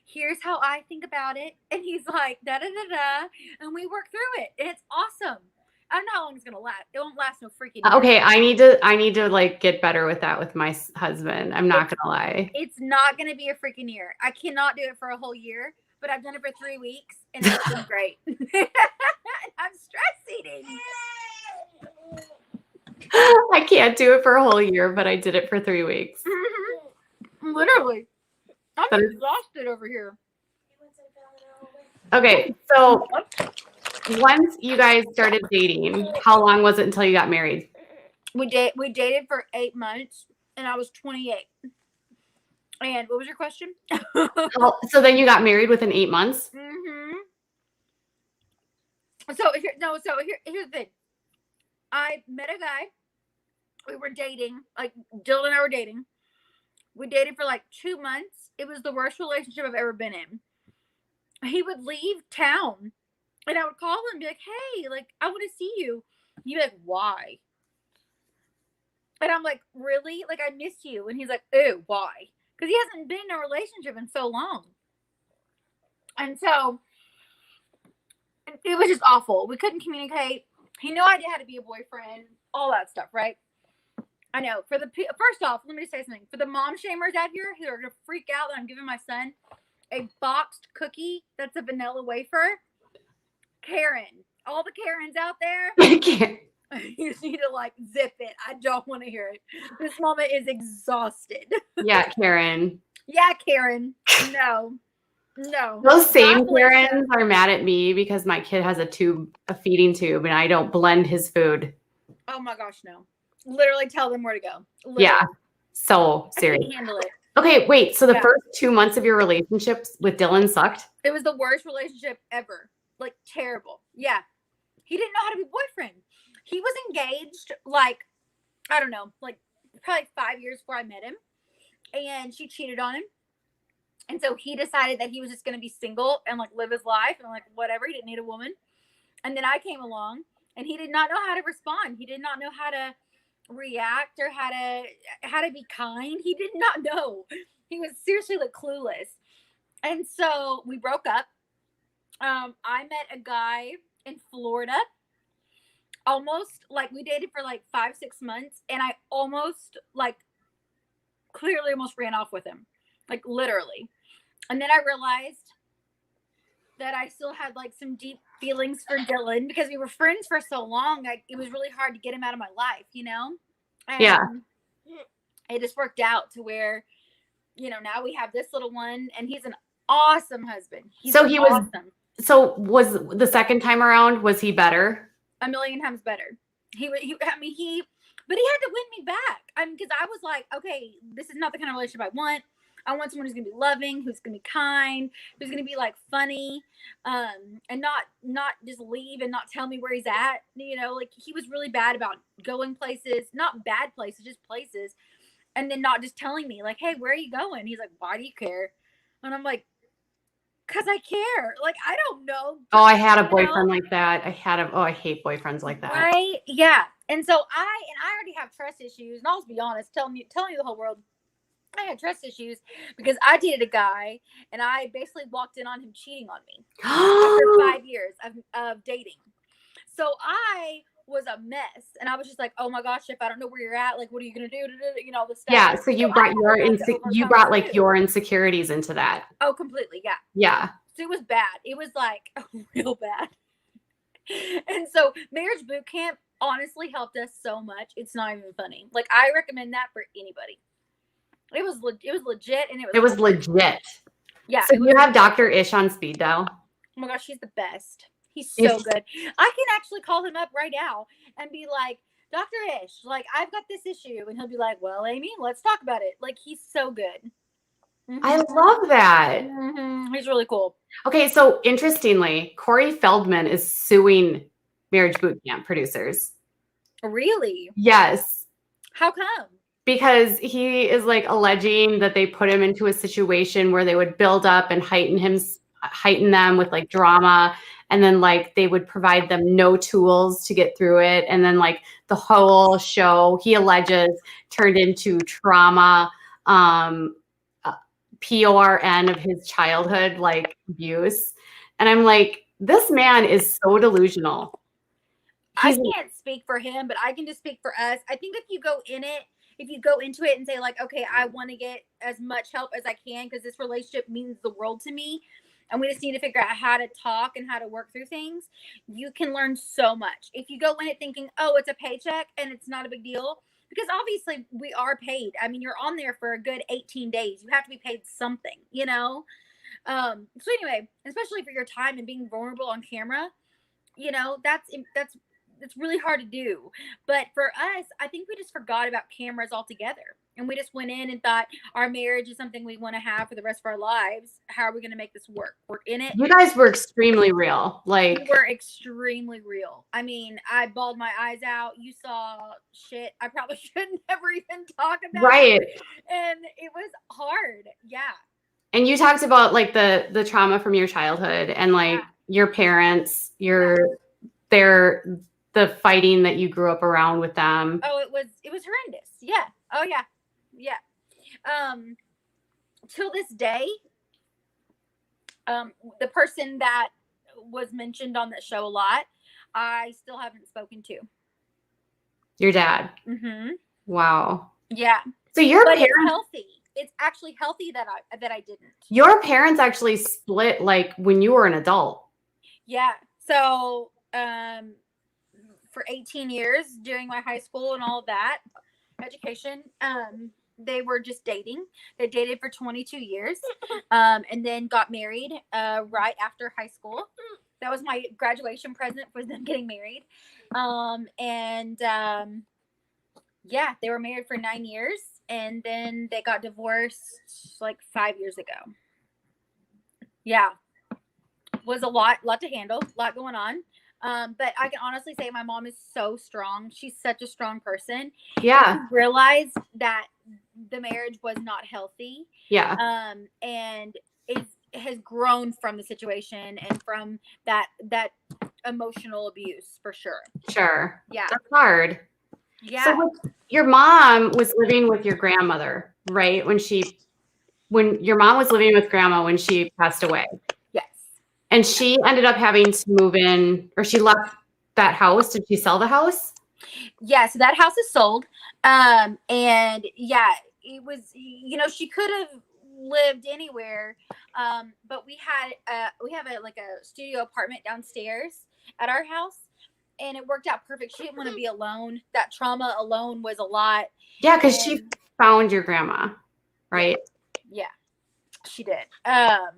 Here's how I think about it. And he's like, da da da da. And we work through it. And it's awesome. I don't know how long it's gonna last. It won't last no freaking year. Okay, I need to like get better with that with my husband. I'm not gonna lie. It's not gonna be a freaking year. I cannot do it for a whole year, but I've done it for 3 weeks and it's been great. I'm stress eating. I can't do it for a whole year, but I did it for 3 weeks. Literally. I'm exhausted over here. Okay, so once you guys started dating, how long was it until you got married? We dated for 8 months, and I was 28. And what was your question? So then you got married within 8 months? Mm-hmm. Here's the thing. I met a guy. We were dating, like Jill and I were dating. We dated for like 2 months. It was the worst relationship I've ever been in. He would leave town and I would call him and be like, hey, like, I want to see you. He'd be like, why? And I'm like, really? Like, I miss you. And he's like, oh, why? Because he hasn't been in a relationship in so long. And so it was just awful. We couldn't communicate. He had no idea how to be a boyfriend, all that stuff, right? I know. First off, let me say something. For the mom shamers out here who are going to freak out that I'm giving my son a boxed cookie that's a vanilla wafer, Karen, all the Karens out there, I can't. you just need to like zip it. I don't want to hear it. This mama is exhausted. Yeah, Karen. Yeah, Karen. No. Those same Karens are mad at me because my kid has a feeding tube, and I don't blend his food. Oh my gosh, no. Literally tell them where to go. Literally. Yeah. So serious. I can't handle it. Okay, wait. So the first 2 months of your relationships with Dylan sucked? It was the worst relationship ever. Like, terrible. Yeah. He didn't know how to be a boyfriend. He was engaged, like, I don't know, like probably 5 years before I met him. And she cheated on him. And so he decided that he was just going to be single and like live his life and like whatever. He didn't need a woman. And then I came along and he did not know how to respond. He did not know how to react or how to be kind. He did not know. He was seriously like clueless. And so we broke up. I met a guy in Florida. Almost like we dated for like 5-6 months, and I almost like clearly almost ran off with him, like literally. And then I realized that I still had like some deep feelings for Dylan because we were friends for so long. It was really hard to get him out of my life, you know? And Yeah. it just worked out to where, you know, now we have this little one and he's an awesome husband. He's So he was awesome. So was the second time around, was he better? A million times better. But he had to win me back. I mean, because I was like, okay, this is not the kind of relationship I want. I want someone who's gonna be loving, who's gonna be kind, who's gonna be like funny, and not just leave and not tell me where he's at. You know, like he was really bad about going places, not bad places, just places, and then not just telling me like, hey, where are you going? He's like, why do you care? And I'm like, because I care. Like, I don't know. Oh, I had a boyfriend like that. I hate boyfriends like that. Right? Yeah. And so I already have trust issues. And I'll just be honest, telling you the whole world, I had trust issues because I dated a guy and I basically walked in on him cheating on me after 5 years of dating. So I was a mess. And I was just like, oh my gosh, if I don't know where you're at, like, what are you going to do? You know, the stuff. Yeah. So you brought your insecurities into that. Oh, completely. Yeah. Yeah. So it was bad. It was like real bad. And so marriage boot camp honestly helped us so much. It's not even funny. Like, I recommend that for anybody. It was legit, and it was legit. Yeah. So you have Dr. Ish on speed dial. Oh my gosh, he's the best. He's so good. I can actually call him up right now and be like, Dr. Ish, like, I've got this issue, and he'll be like, well, Amy, let's talk about it. Like, he's so good. Mm-hmm. I love that. Mm-hmm. He's really cool. Okay, so interestingly, Corey Feldman is suing Marriage Boot Camp producers. Really? Yes. How come? Because he is like alleging that they put him into a situation where they would build up and heighten them with like drama, and then like they would provide them no tools to get through it, and then like the whole show, he alleges, turned into trauma. PORN of his childhood, like abuse. And I'm like, this man is so delusional. I can't speak for him, but I can just speak for us. I think if you go into it and say like, okay, I want to get as much help as I can because this relationship means the world to me, and we just need to figure out how to talk and how to work through things, you can learn so much. If you go in it thinking, oh, it's a paycheck and it's not a big deal, because obviously we are paid. I mean, you're on there for a good 18 days. You have to be paid something, you know? So anyway, especially for your time and being vulnerable on camera, you know, that's really hard to do. But for us, I think we just forgot about cameras altogether. And we just went in and thought our marriage is something we want to have for the rest of our lives. How are we going to make this work? We're in it. You guys were extremely real. Like, we were extremely real. I mean, I bawled my eyes out. You saw shit I probably should never even talk about. Right. And it was hard. Yeah. And you talked about like the trauma from your childhood and like your parents, the fighting that you grew up around with them. Oh, it was horrendous. Yeah. Oh yeah. Yeah. Till this day, the person that was mentioned on that show a lot, I still haven't spoken to. Your dad. Mm-hmm. Wow. Yeah. So your parents, it's healthy. It's actually healthy that I didn't. Your parents actually split like when you were an adult. Yeah. So, for 18 years during my high school and all of that education, they were just dating. They dated for 22 years, and then got married right after high school. That was my graduation present, for them getting married. Yeah, they were married for 9 years, and then they got divorced like 5 years ago. Yeah, was a lot to handle, a lot going on. But I can honestly say my mom is so strong. She's such a strong person. Yeah. She realized that the marriage was not healthy. Yeah. And it has grown from the situation and from that emotional abuse, for sure. Sure. Yeah. That's hard. Yeah. So your mom was living with your grandmother, right? When your mom was living with grandma when she passed away. And she ended up having to move in, or she left that house. Did she sell the house? Yeah, so that house is sold. And yeah, it was, you know, she could have lived anywhere. But we have a studio apartment downstairs at our house, and it worked out perfect. She didn't want to be alone. That trauma alone was a lot. Yeah, because she found your grandma, right? Yeah, she did. Yeah.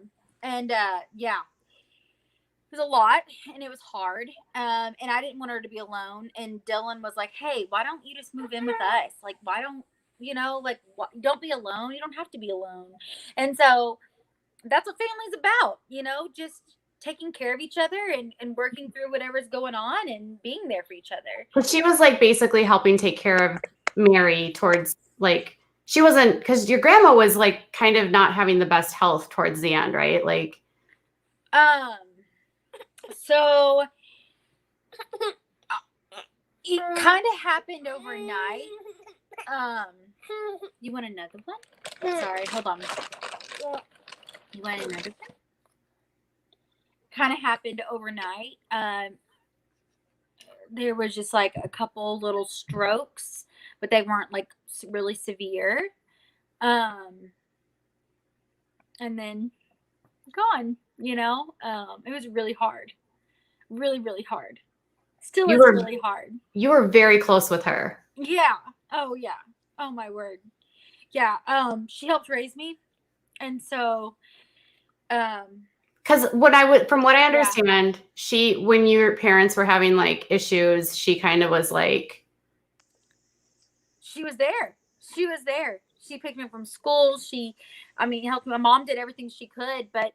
It was a lot, and it was hard. And I didn't want her to be alone. And Dylan was like, "Hey, why don't you just move in with us? Like, why don't don't be alone. You don't have to be alone." And so that's what family's about, just taking care of each other and working through whatever's going on and being there for each other. But she was like basically helping take care of Mary towards like, she wasn't, because your grandma was like kind of not having the best health towards the end, right? Like, so it kind of happened overnight. You want another one? Sorry, hold on. You want another one? Kind of happened overnight. There was just like a couple little strokes, but they weren't like really severe. And then gone, it was really hard. Really, really hard. Still is really hard. You were very close with her. Yeah. Oh, yeah. Oh, my word. Yeah. She helped raise me. And so, because from what I understand, when your parents were having like issues, she kind of was like, she was there. She was there. She picked me up from school. Helped me. My mom did everything she could, but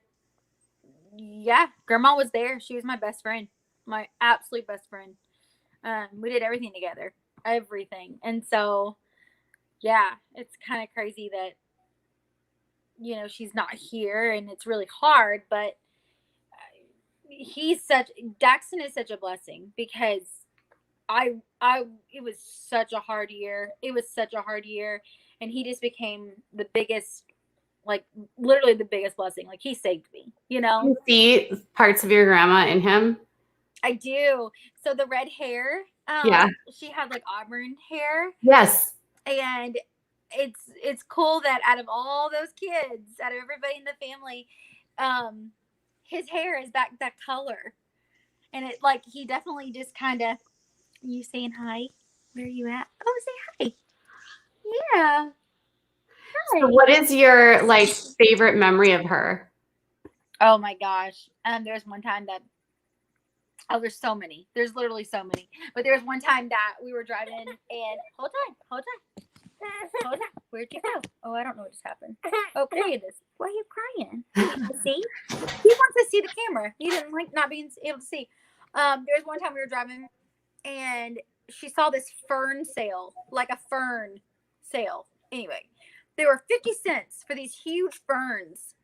yeah, grandma was there. She was my best friend, my absolute best friend. We did everything together, everything. And so, yeah, it's kind of crazy that, she's not here, and it's really hard, but Daxton is such a blessing, because it was such a hard year. It was such a hard year, and he just became the biggest, like literally the biggest blessing. Like, he saved me, You see parts of your grandma in him? I do. So the red hair, she had like auburn hair. Yes. And it's cool that out of all those kids, out of everybody in the family, his hair is that color. And it, like, he definitely just kind of, you saying hi? Where are you at? Oh, say hi. Yeah. Hi. So what is your like favorite memory of her? Oh my gosh. There's one time that, there's so many. There's literally so many. But there was one time that we were driving, and hold on. Where'd you go? Oh, I don't know what just happened. Oh, there it is. Why are you crying? See? He wants to see the camera. He didn't like not being able to see. There was one time we were driving, and she saw this fern sale, like a fern sale. Anyway, there were 50 cents for these huge ferns.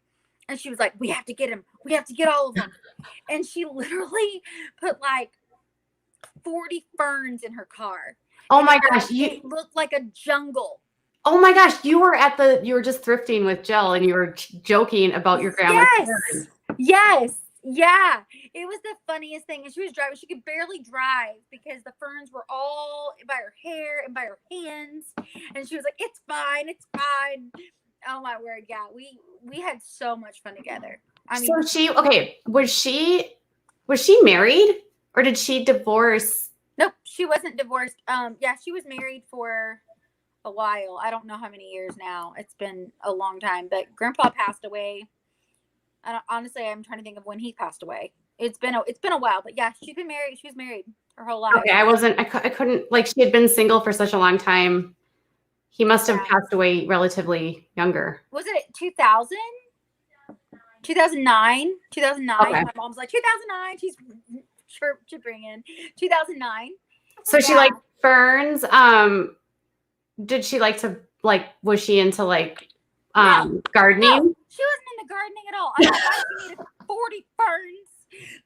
And she was like, we have to get them. We have to get all of them. And she literally put like 40 ferns in her car. Oh my gosh. It looked like a jungle. Oh my gosh. You were just thrifting with Jill, and you were joking about your grandma's ferns. Yes. Yeah. It was the funniest thing. And she was driving. She could barely drive because the ferns were all by her hair and by her hands. And she was like, it's fine. It's fine. Oh my word. Yeah. We had so much fun together. I mean, was she married, or did she divorce? Nope, she wasn't divorced. Yeah, she was married for a while. I don't know how many years now. It's been a long time, but Grandpa passed away. Honestly, I'm trying to think of when he passed away. It's been a while, but yeah, she's been married. She was married her whole life. Okay, I couldn't, like, she had been single for such a long time. He must have passed away relatively younger. Was it 2000? 2009? 2009. Okay. My mom's like, 2009. She's chirping in. 2009. So she liked ferns. Did she like to, like, was she into like gardening? No, she wasn't into gardening at all. I don't know why she needed 40 ferns,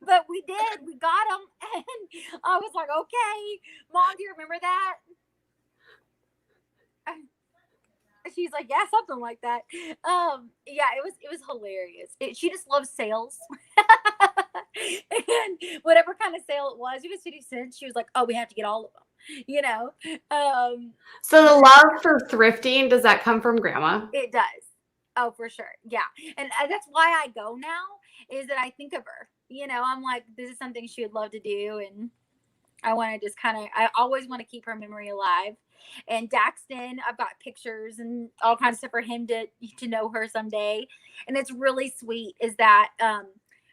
but we did. We got them, and I was like, okay, Mom, do you remember that? She's like, yeah, something like that. Yeah, it was hilarious. She just loves sales. And whatever kind of sale it was 50 cents. She was like, oh, we have to get all of them, So the love for thrifting, does that come from Grandma? It does. Oh, for sure. Yeah. And that's why I go now, is that I think of her. You know, I'm like, this is something she would love to do. And I want to just I always want to keep her memory alive. And Daxton, I've got pictures and all kinds of stuff for him to know her someday. And it's really sweet is that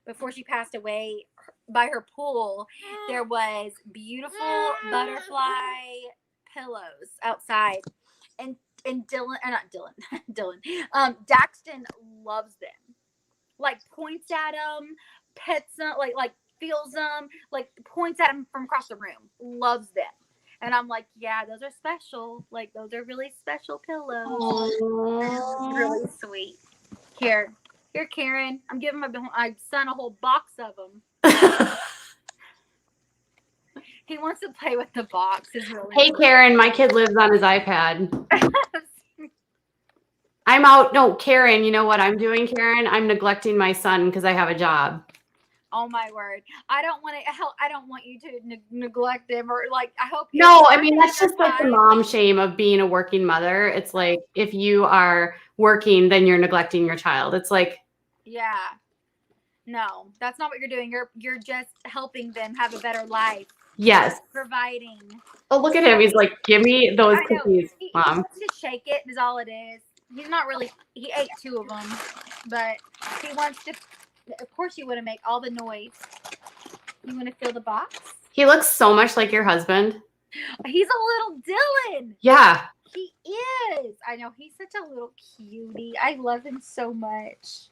before she passed away, by her pool, there was beautiful butterfly pillows outside. And Dylan, not Dylan, Dylan, Daxton loves them. Like points at them, pets them, like feels them, like points at them from across the room. Loves them. And I'm like, yeah, those are special. Like those are really special pillows. Really sweet. Here, Karen. I'm giving my son a whole box of them. He wants to play with the box. Really hey, Karen, my kid lives on his iPad. I'm out. No, Karen, you know what I'm doing, Karen? I'm neglecting my son because I have a job. Oh my word. I don't want you to neglect them or like, I hope. No, I mean, that's just like the mom shame of being a working mother. It's like, if you are working, then you're neglecting your child. It's like, yeah, no, that's not what you're doing. You're just helping them have a better life. yes. Providing. Oh, look at him. He's like, give me those cookies, Mom. He wants to shake it is all it is. He's not really, he ate 2 of them, but he wants to, of course you want to make all the noise. You want to feel the box? He looks so much like your husband. He's a little Dylan. Yeah. He is. I know. He's such a little cutie. I love him so much.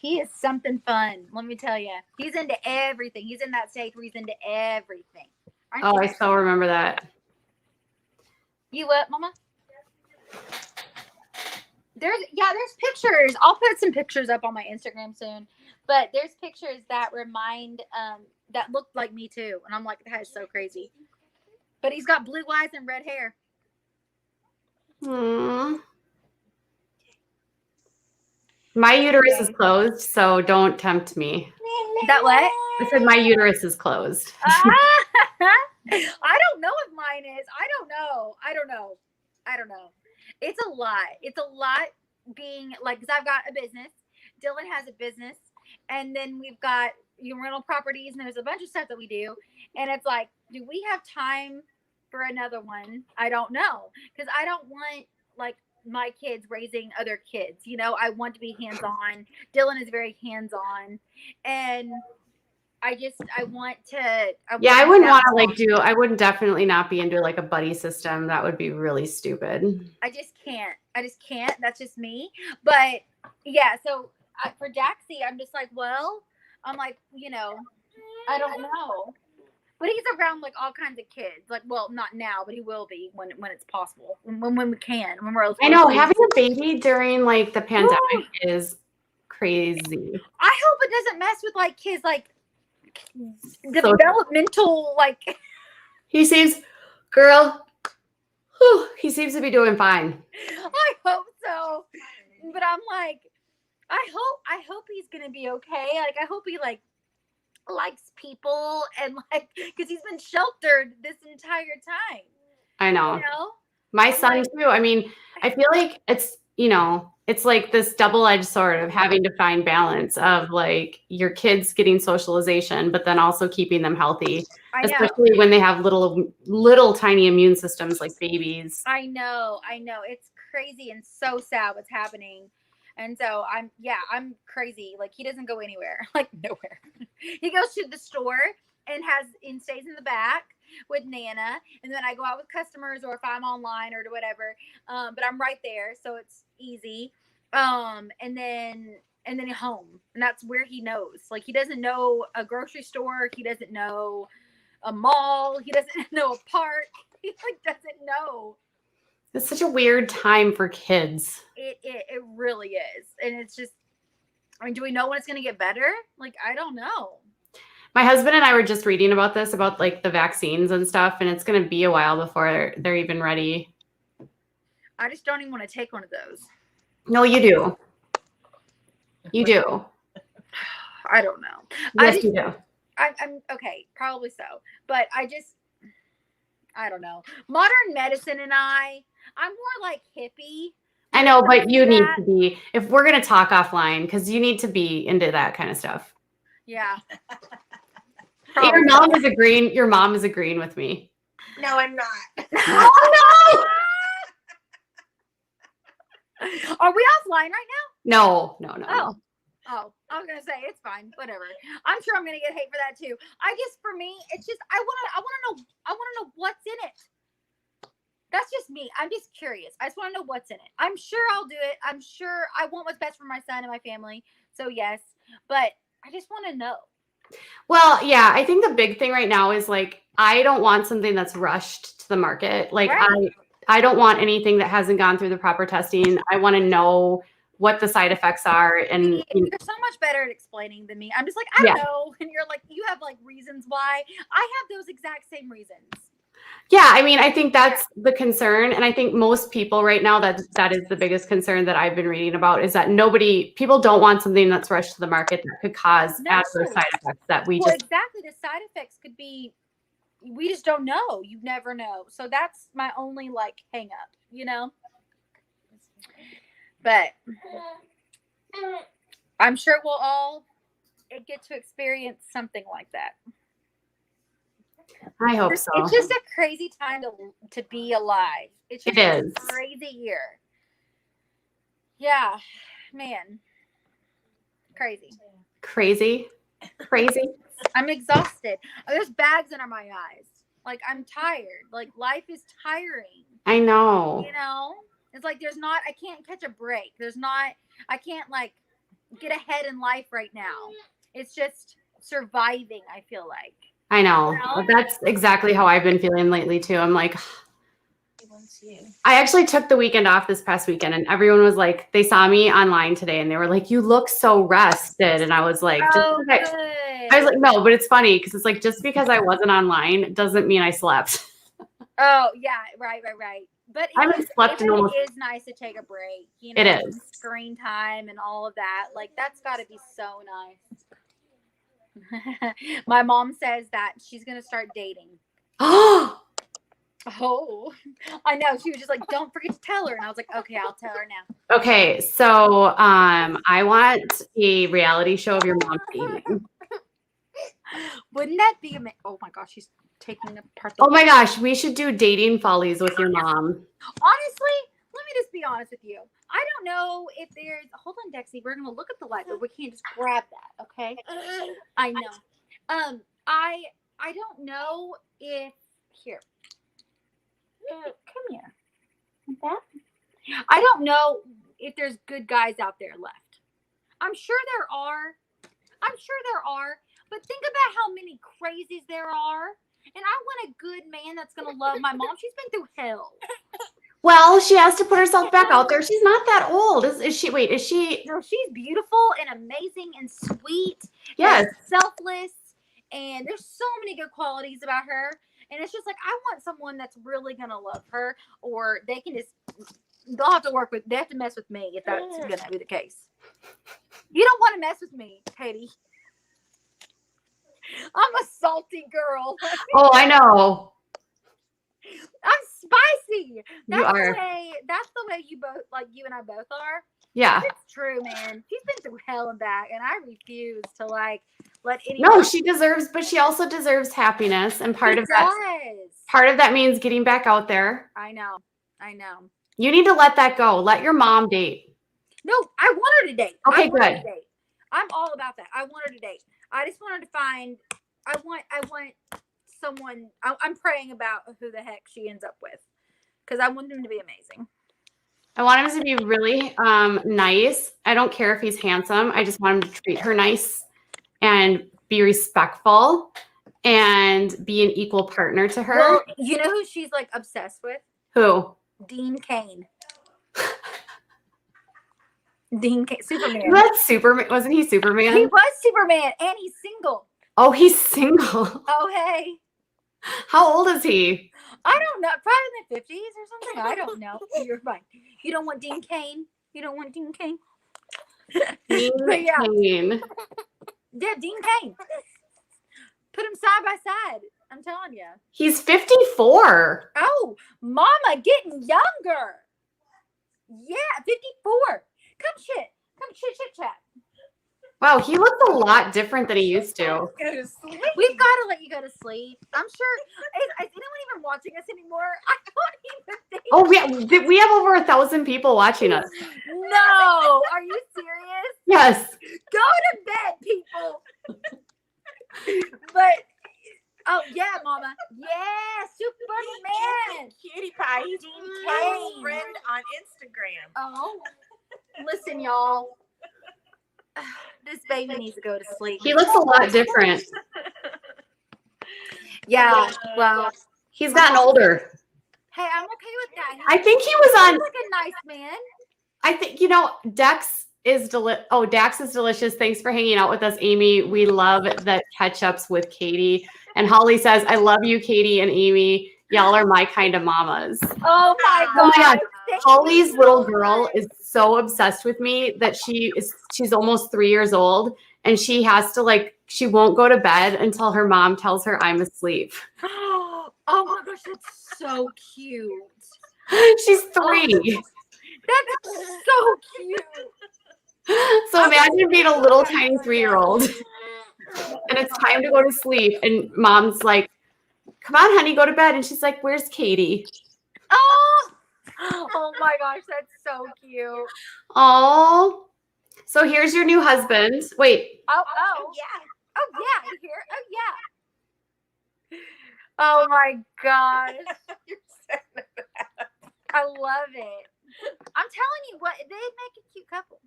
He is something fun. Let me tell you. He's into everything. He's in that stage where he's into everything. Oh, I still remember that. You up, Mama? There's pictures. I'll put some pictures up on my Instagram soon. But there's pictures that remind that look like me too. And I'm like, that is so crazy. But he's got blue eyes and red hair. My uterus is closed, so don't tempt me. That what? I said my uterus is closed. I don't know if mine is. I don't know. It's a lot being like, because I've got a business. Dylan has a business. And then we've got rental properties and there's a bunch of stuff that we do. And it's like, do we have time for another one? I don't know. Because I don't want like my kids raising other kids. You know, I want to be hands-on. Dylan is very hands-on. And I wouldn't definitely not be into like a buddy system. That would be really stupid. I just can't. That's just me. But yeah, so for Daxie, I'm just like, I don't know. But he's around like all kinds of kids. Like, well, not now, but he will be when it's possible. When we can. When we're I know having a baby during like the pandemic is crazy. I hope it doesn't mess with like his like developmental like. He seems to be doing fine. I hope so. But I'm like, I hope he's gonna be okay. Like, I hope he like likes people and like, because he's been sheltered this entire time. I know. You know? My son too. I mean, I feel like it's like this double-edged sword of having to find balance of like your kids getting socialization, but then also keeping them healthy, especially when they have little tiny immune systems like babies. I know. It's crazy and so sad what's happening. And so I'm crazy. Like he doesn't go anywhere, like nowhere. He goes to the store and stays in the back with Nana. And then I go out with customers or if I'm online or whatever. But I'm right there. So it's easy. And then home. And that's where he knows. Like he doesn't know a grocery store. He doesn't know a mall. He doesn't know a park. He like doesn't know. It's such a weird time for kids. It really is. And it's just, I mean, do we know when it's going to get better? Like, I don't know. My husband and I were just reading about this, about like the vaccines and stuff, and it's going to be a while before they're even ready. I just don't even want to take one of those. No, you do. You do. I don't know. Yes, you do. I'm okay, probably so. But I don't know. Modern medicine and I'm more like hippie. I know, but you need to be, if we're going to talk offline, because you need to be into that kind of stuff. Yeah. Your mom is agreeing. Your mom is agreeing with me. No, I'm not. Oh, no! Are we offline right No. now? Oh, I was gonna say it's fine. Whatever. I'm sure I'm gonna get hate for that too. I guess for me, it's just I wanna know what's in it. That's just me. I'm just curious. I just want to know what's in it. I'm sure I'll do it. I'm sure I want what's best for my son and my family. So yes, but I just want to know. Well, yeah, I think the big thing right now is like, I don't want something that's rushed to the market. Like I don't want anything that hasn't gone through the proper testing. I want to know what the side effects are. And you're so much better at explaining than me. I'm just like, I don't know. And you're like, you have like reasons why. I have those exact same reasons. Yeah, I mean, I think that's the concern. And I think most people right now, that is the biggest concern that I've been reading about, is that people don't want something that's rushed to the market that could cause adverse side effects that exactly. The side effects could be, we just don't know. You never know. So that's my only like hang up, you know? But I'm sure we'll all get to experience something like that. I hope so. It's just a crazy time to be alive. It's just a crazy year. Yeah, man. Crazy. I'm exhausted. There's bags under my eyes. Like, I'm tired. Like, life is tiring. I know. You know? It's like I can't catch a break. I can't like get ahead in life right now. It's just surviving, I feel like. I know. That's exactly how I've been feeling lately too. I'm like, I actually took the weekend off this past weekend, and everyone was like, they saw me online today and they were like, you look so rested. And I was like, I was like, no, but it's funny because it's like, just because I wasn't online doesn't mean I slept. Oh yeah. Right. But I haven't slept in almost. It is nice to take a break. You know, it is. Screen time and all of that. Like, that's got to be so nice. My mom says that she's going to start dating. Oh, I know. She was just like, don't forget to tell her. And I was like, okay, I'll tell her now. Okay. So I want a reality show of your mom dating. Wouldn't that be amazing? Oh my gosh, she's taking apart. Oh my gosh, we should do dating follies with your mom. Honestly, let me just be honest with you. I don't know if there's. Hold on, Dexy. We're gonna look at the light, but we can't just grab that. Okay. I know. I don't know if here. Come here. Like that. I don't know if there's good guys out there left. I'm sure there are. But think about how many crazies there are. And I want a good man that's going to love my mom. She's been through hell. Well, she has to put herself back out there. She's not that old. Is she? Wait, is she? No, she's beautiful and amazing and sweet. Yes. And selfless. And there's so many good qualities about her. And it's just like, I want someone that's really going to love her, or they can just, they have to mess with me if that's going to be the case. You don't want to mess with me, Katie. I'm a salty girl. Oh, I know. I'm spicy. You are. That's the way you both, like you and I both are. Yeah. It's true, man. She's been through hell and back, and I refuse to like let anyone. No, she deserves, but she also deserves happiness, and part of that means getting back out there. I know. You need to let that go. Let your mom date. No, I want her to date. Okay, good. I'm all about that. I want her to date. I just want her to find. I want someone. I'm praying about who the heck she ends up with, because I want him to be amazing. I want him to be really nice. I don't care if he's handsome. I just want him to treat her nice and be respectful and be an equal partner to her. Well, you know who she's like obsessed with? Who? Dean Cain. Dean Cain, Superman. That's Superman. Wasn't he Superman? He was Superman, and he's single. Oh, he's single. Oh, hey. How old is he? I don't know. Probably in the 50s or something. I don't know. You're fine. You don't want Dean Cain? Dean Cain? Cain. Yeah, Dean Cain. Put him side by side. I'm telling you. He's 54. Oh, mama getting younger. Yeah, 54. Come chit chat. Wow, he looks a lot different than he used to. Go to sleep. We've got to let you go to sleep. I'm sure. Is anyone even watching us anymore? I don't even think. Oh, we have over 1,000 people watching us. No, are you serious? Yes. Go to bed, people. But oh yeah, Mama. Yeah, Superman. Cutie Pie. He's my friend on Instagram. Oh, listen, y'all. This baby needs to go to sleep. He looks a lot different. Yeah, well, He's gotten older. hey, I'm okay with that. I think he was on. He's like a nice man. I think, Dax is delicious. Thanks for hanging out with us, Amy. We love the catch-ups with Katie. And Holly says, I love you, Katie and Amy. Y'all are my kind of mamas. Oh my Oh my god. God. Holly's little girl is so obsessed with me that she's almost 3 years old, and she has to she won't go to bed until her mom tells her I'm asleep. Oh my gosh, that's so cute. She's 3. That's so cute. So imagine being a little tiny 3-year-old and it's time to go to sleep, and mom's like, come on, honey, go to bed. And she's like, where's Katie? Oh my gosh, that's so cute. Oh, so here's your new husband. Wait. Oh yeah. Here. Oh my gosh. I love it. I'm telling you what, they make a cute couple.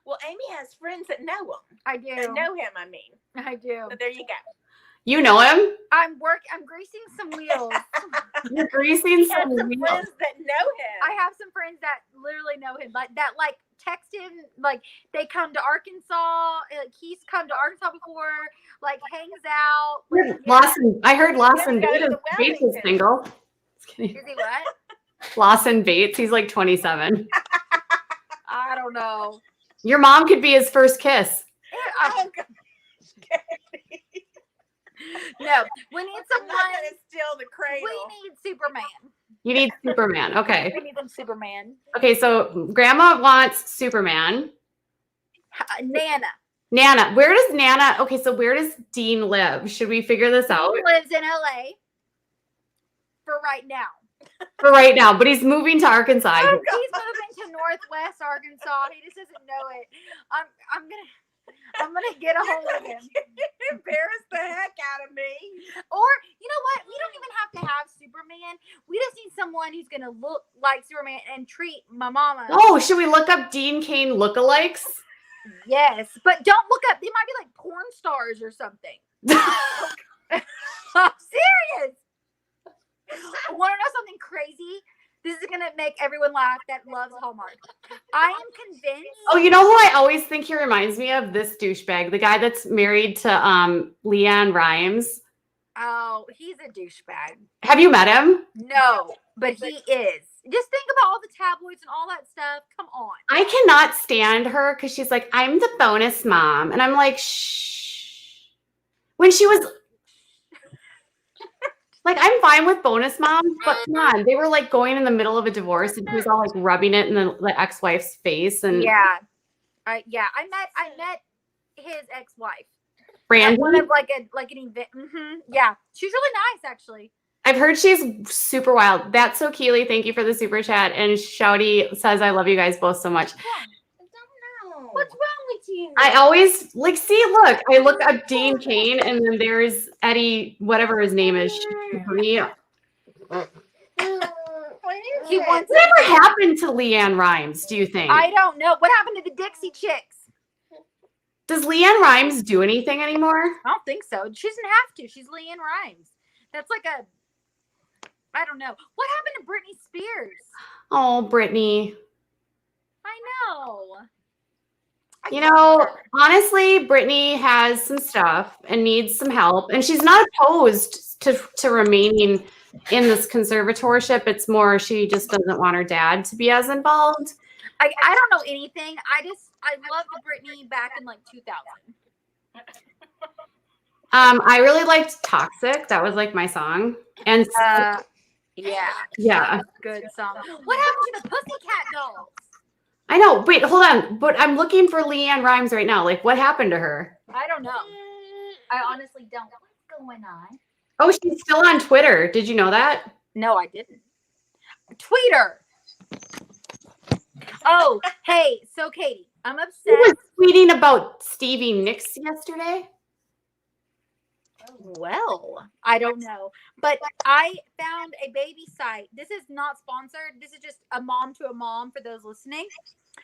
Well, Amy has friends that know him. I do. That know him, I mean. I do. So there you go. You know him? I'm greasing some wheels. You're greasing He has some some wheels. friends that know him. I have some friends that literally know him, that text him, they come to Arkansas. He's come to Arkansas before, hangs out. I heard Lawson Go to the Bates is Wellington. single. Just kidding. Is he what? Lawson Bates, he's like 27. I don't know. Your mom could be his first kiss. Oh, gosh. No, we need I'm not someone. gonna steal the cradle. We need Superman. You need Superman. Okay. We need some Superman. Okay, so Grandma wants Superman. Nana. Where does Dean live? Should we figure this out? He lives in LA for right now. For right now, but he's moving to Arkansas. He's moving to Northwest Arkansas. He just doesn't know it. I'm gonna get a hold of him. Embarrass the heck out of me. Or you know what? We don't even have to have Superman. We just need someone who's gonna look like Superman and treat my mama. Oh, should we look up Dean Cain lookalikes? Yes, but don't look up. They might be like porn stars or something. I'm serious. Want to know something crazy? This is gonna make everyone laugh that loves Hallmark. I am convinced. Oh, you know who I always think he reminds me of? This douchebag, the guy that's married to Leanne Rimes. Oh, he's a douchebag. Have you met him? No, but he is. Just think about all the tabloids and all that stuff. Come on. I cannot stand her because she's like, I'm the bonus mom. And I'm like, shh. When she was like, I'm fine with bonus mom, but come on. They were going in the middle of a divorce and he was all rubbing it in the ex-wife's face. And yeah. I met his ex-wife. Brandy. At one of an event. Yeah. She's really nice, actually. I've heard she's super wild. That's so Keely. Thank you for the super chat. And Shouty says, I love you guys both so much. I don't know. What's wrong with you? I always I look up Dean Cain and then there's Eddie, whatever his name is. Whatever happened to Leanne Rimes, do you think? I don't know. What happened to the Dixie Chicks? Does Leanne Rimes do anything anymore? I don't think so. She doesn't have to. She's Leanne Rimes. That's I don't know. What happened to Britney Spears? Oh, Brittany. I know. Honestly, Brittany has some stuff and needs some help, and she's not opposed to remaining in this conservatorship. It's more she just doesn't want her dad to be as involved. I don't know anything. I loved Britney back in 2000. I really liked Toxic. That was my song. And Yeah. yeah. Good song. What happened to the Pussycat Dolls? I know. Wait, hold on. But I'm looking for Leanne Rhymes right now. Like, what happened to her? I don't know. I honestly don't. What's going on? Oh, she's still on Twitter. Did you know that? No, I didn't. Tweeter. Oh, hey. So, Katie, I'm Who upset. was tweeting about Stevie Nicks yesterday? Well, I don't know. But I found a baby site. This is not sponsored. This is just a mom to a mom for those listening.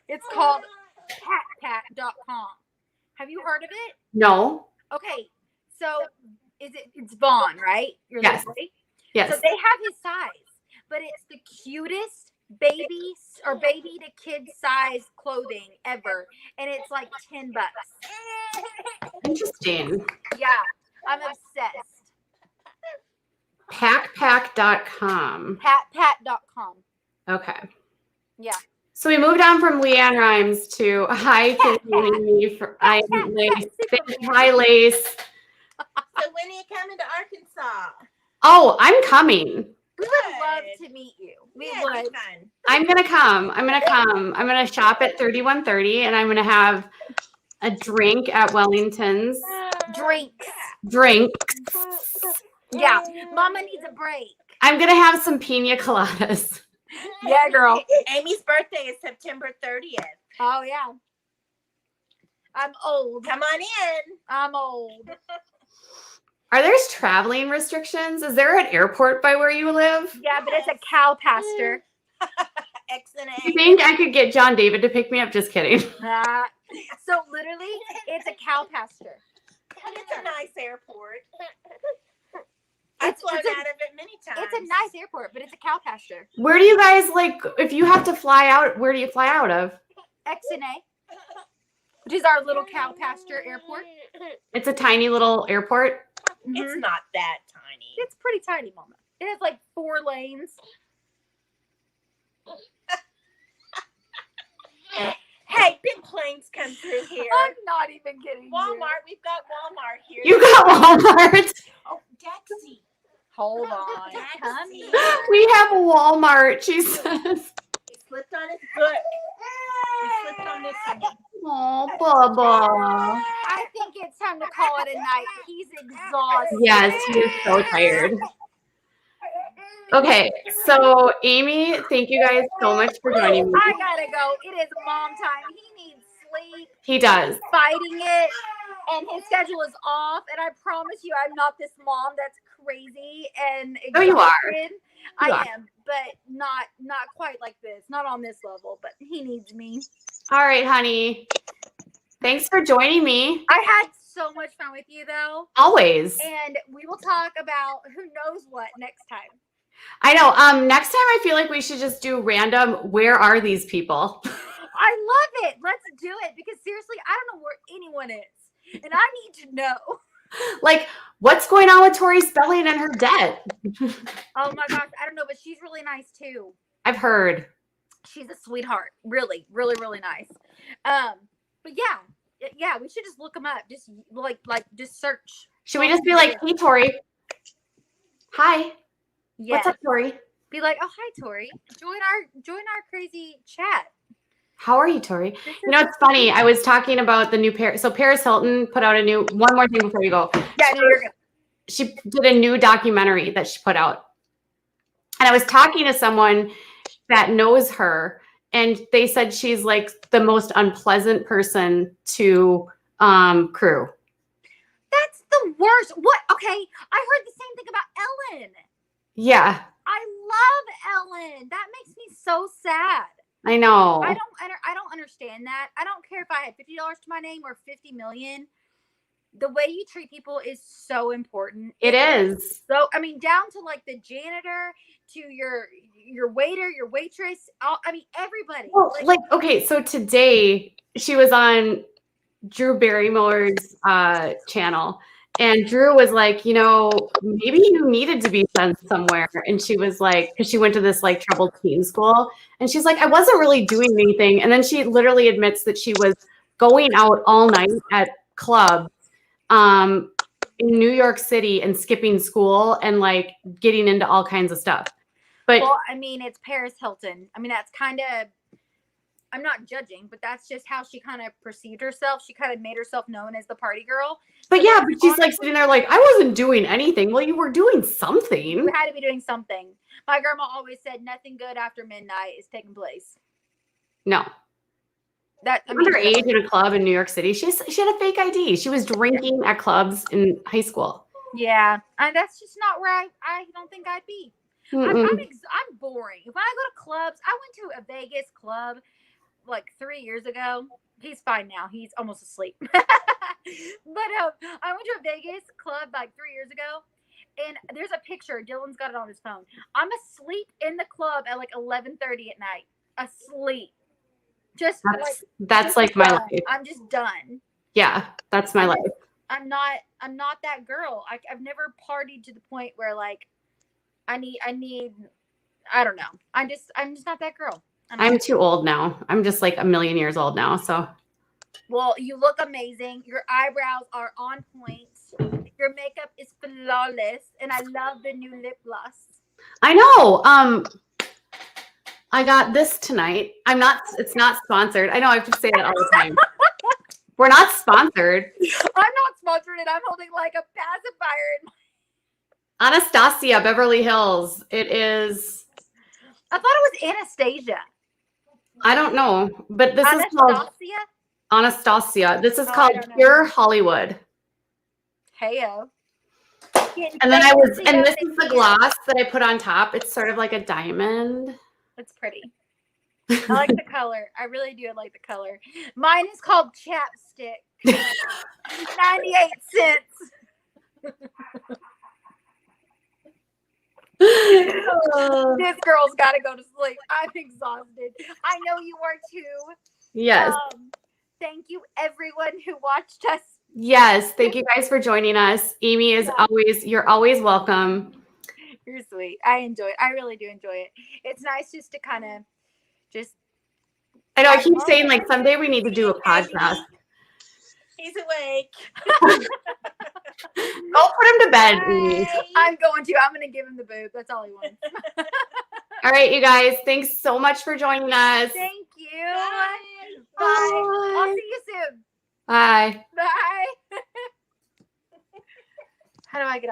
It's called patpat.com. Have you heard of it? No. Okay. So it's Vaughn, right? Your Yes. little boy? Yes. So they have his size, but it's the cutest baby or baby to kid size clothing ever. And it's like $10. Interesting. Yeah. I'm obsessed. Packpack.com. Patpat.com. Okay. Yeah. So we moved on from Leanne Rhymes to hi, Katie. I am Lace. Hi, Lace. So when are you coming to Arkansas? Oh, I'm coming. We would love to meet you. We Yeah, would. it'd be fun. I'm gonna come. I'm gonna shop at 3130, and I'm gonna have a drink at Wellington's. Drinks. Yeah. Mama needs a break. I'm gonna have some pina coladas. Yeah, girl. Amy's birthday is September 30th. Oh, yeah. I'm old. Come on in. I'm old. Are there traveling restrictions? Is there an airport by where you live? Yeah, but it's a cow pasture. X and You A. think I could get John David to pick me up? Just kidding. So literally, it's a cow pasture. It's a nice airport. I've flown out of it many times. It's a nice airport, but it's a cow pasture. Where do you guys if you have to fly out, where do you fly out of? XNA, which is our little cow pasture airport. It's a tiny little airport. It's not that tiny. It's pretty tiny, Mama. It has like 4 lanes. Hey, big planes come through here. I'm not even kidding. Walmart, we've got Walmart here. You got Walmart. Oh, Dexy. Hold on. Dexy. We have a Walmart, she says. He slipped on his foot. He slipped on this one. Oh, Bubba. I think it's time to call it a night. He's exhausted. Yes, he's so tired. Okay, so Amy, thank you guys so much for joining me. I gotta go. It is mom time. He needs sleep. He does. Fighting it, and his schedule is off. And I promise you, I'm not this mom that's crazy and exhausted. Oh, you are. I am, but not quite like this. Not on this level. But he needs me. All right, honey. Thanks for joining me. I had so much fun with you, though. Always. And we will talk about who knows what next time. I know. Next time I feel like we should just do random, where are these people? I love it. Let's do it because seriously, I don't know where anyone is. And I need to know. Like, what's going on with Tori Spelling and her debt? Oh my gosh, I don't know, but she's really nice too. I've heard. She's a sweetheart. Really, really, really nice. But yeah, we should just look them up. Just just search. Should we just be like, hey, Tori. Hi. Yes. What's up, Tori? Be like, oh hi, Tori. Join our crazy chat. How are you, Tori? You know, it's funny. I was talking about the new Paris. So Paris Hilton put out one more thing before you go. Yeah, no, you're good. She did a new documentary that she put out. And I was talking to someone that knows her, and they said she's like the most unpleasant person to crew. That's the worst. What? Okay, I heard the same thing about Ellen. Yeah. I love Ellen. That makes me so sad. I know. I don't understand that. I don't care if I had $50 to my name or 50 million. The way you treat people is so important. It is. So I mean, down to like the janitor, to your waiter, your waitress. Everybody. Well, okay, so today she was on Drew Barrymore's channel, and Drew was like, maybe you needed to be sent somewhere. And she was like, because she went to this like troubled teen school, and she's like, I wasn't really doing anything. And then she literally admits that she was going out all night at clubs in New York City and skipping school and like getting into all kinds of stuff. But well, it's Paris Hilton. That's kind of, I'm not judging, but that's just how she kind of perceived herself. She kind of made herself known as the party girl. But So yeah, that's but she's like honestly- sitting there like, I wasn't doing anything. Well, you were doing something. You had to be doing something. My grandma always said nothing good after midnight is taking place. No. That I mean, Underage in a club in New York City. She had a fake ID. She was drinking at clubs in high school. yeah, and that's just not where I don't think I'd be. I'm boring. When I go to clubs, I went to a Vegas club like 3 years ago. He's fine now. He's almost asleep. But I went to a Vegas club like 3 years ago, and there's a picture. Dylan's got it on his phone. I'm asleep in the club at like 11:30 at night. Asleep. That's like my life. I'm just done. Yeah, that's my life. I'm not that girl. I've never partied to the point where like I need I don't know. I'm just not that girl. I'm too old now. I'm just like a million years old now. So well, you look amazing. Your eyebrows are on point. Your makeup is flawless, and I love the new lip gloss. I know. I got this tonight. It's not sponsored. I know I have to say that all the time. We're not sponsored. I'm not sponsored, and I'm holding like a pacifier in my Anastasia, Beverly Hills. It is. I thought it was Anastasia. I don't know, but this is called Anastasia. This is called Pure Hollywood. Heyo. And then this is the gloss that I put on top. It's sort of like a diamond. It's pretty. I like the color. I really do like the color. Mine is called chapstick. 98 cents. This girl's got to go to sleep. I'm exhausted. I know you are too. Yes. Thank you, everyone who watched us. Yes. Thank you guys for joining us. Amy you're always welcome. You're sweet. I enjoy it. I really do enjoy it. It's nice just to kind of I know. I keep saying like someday we need to do a podcast. He's awake. Go put him to bed, Amy. I'm going to give him the boob. That's all he wants. All right, you guys. Thanks so much for joining us. Thank you. Bye. Bye. I'll see you soon. Bye. Bye. How do I get off?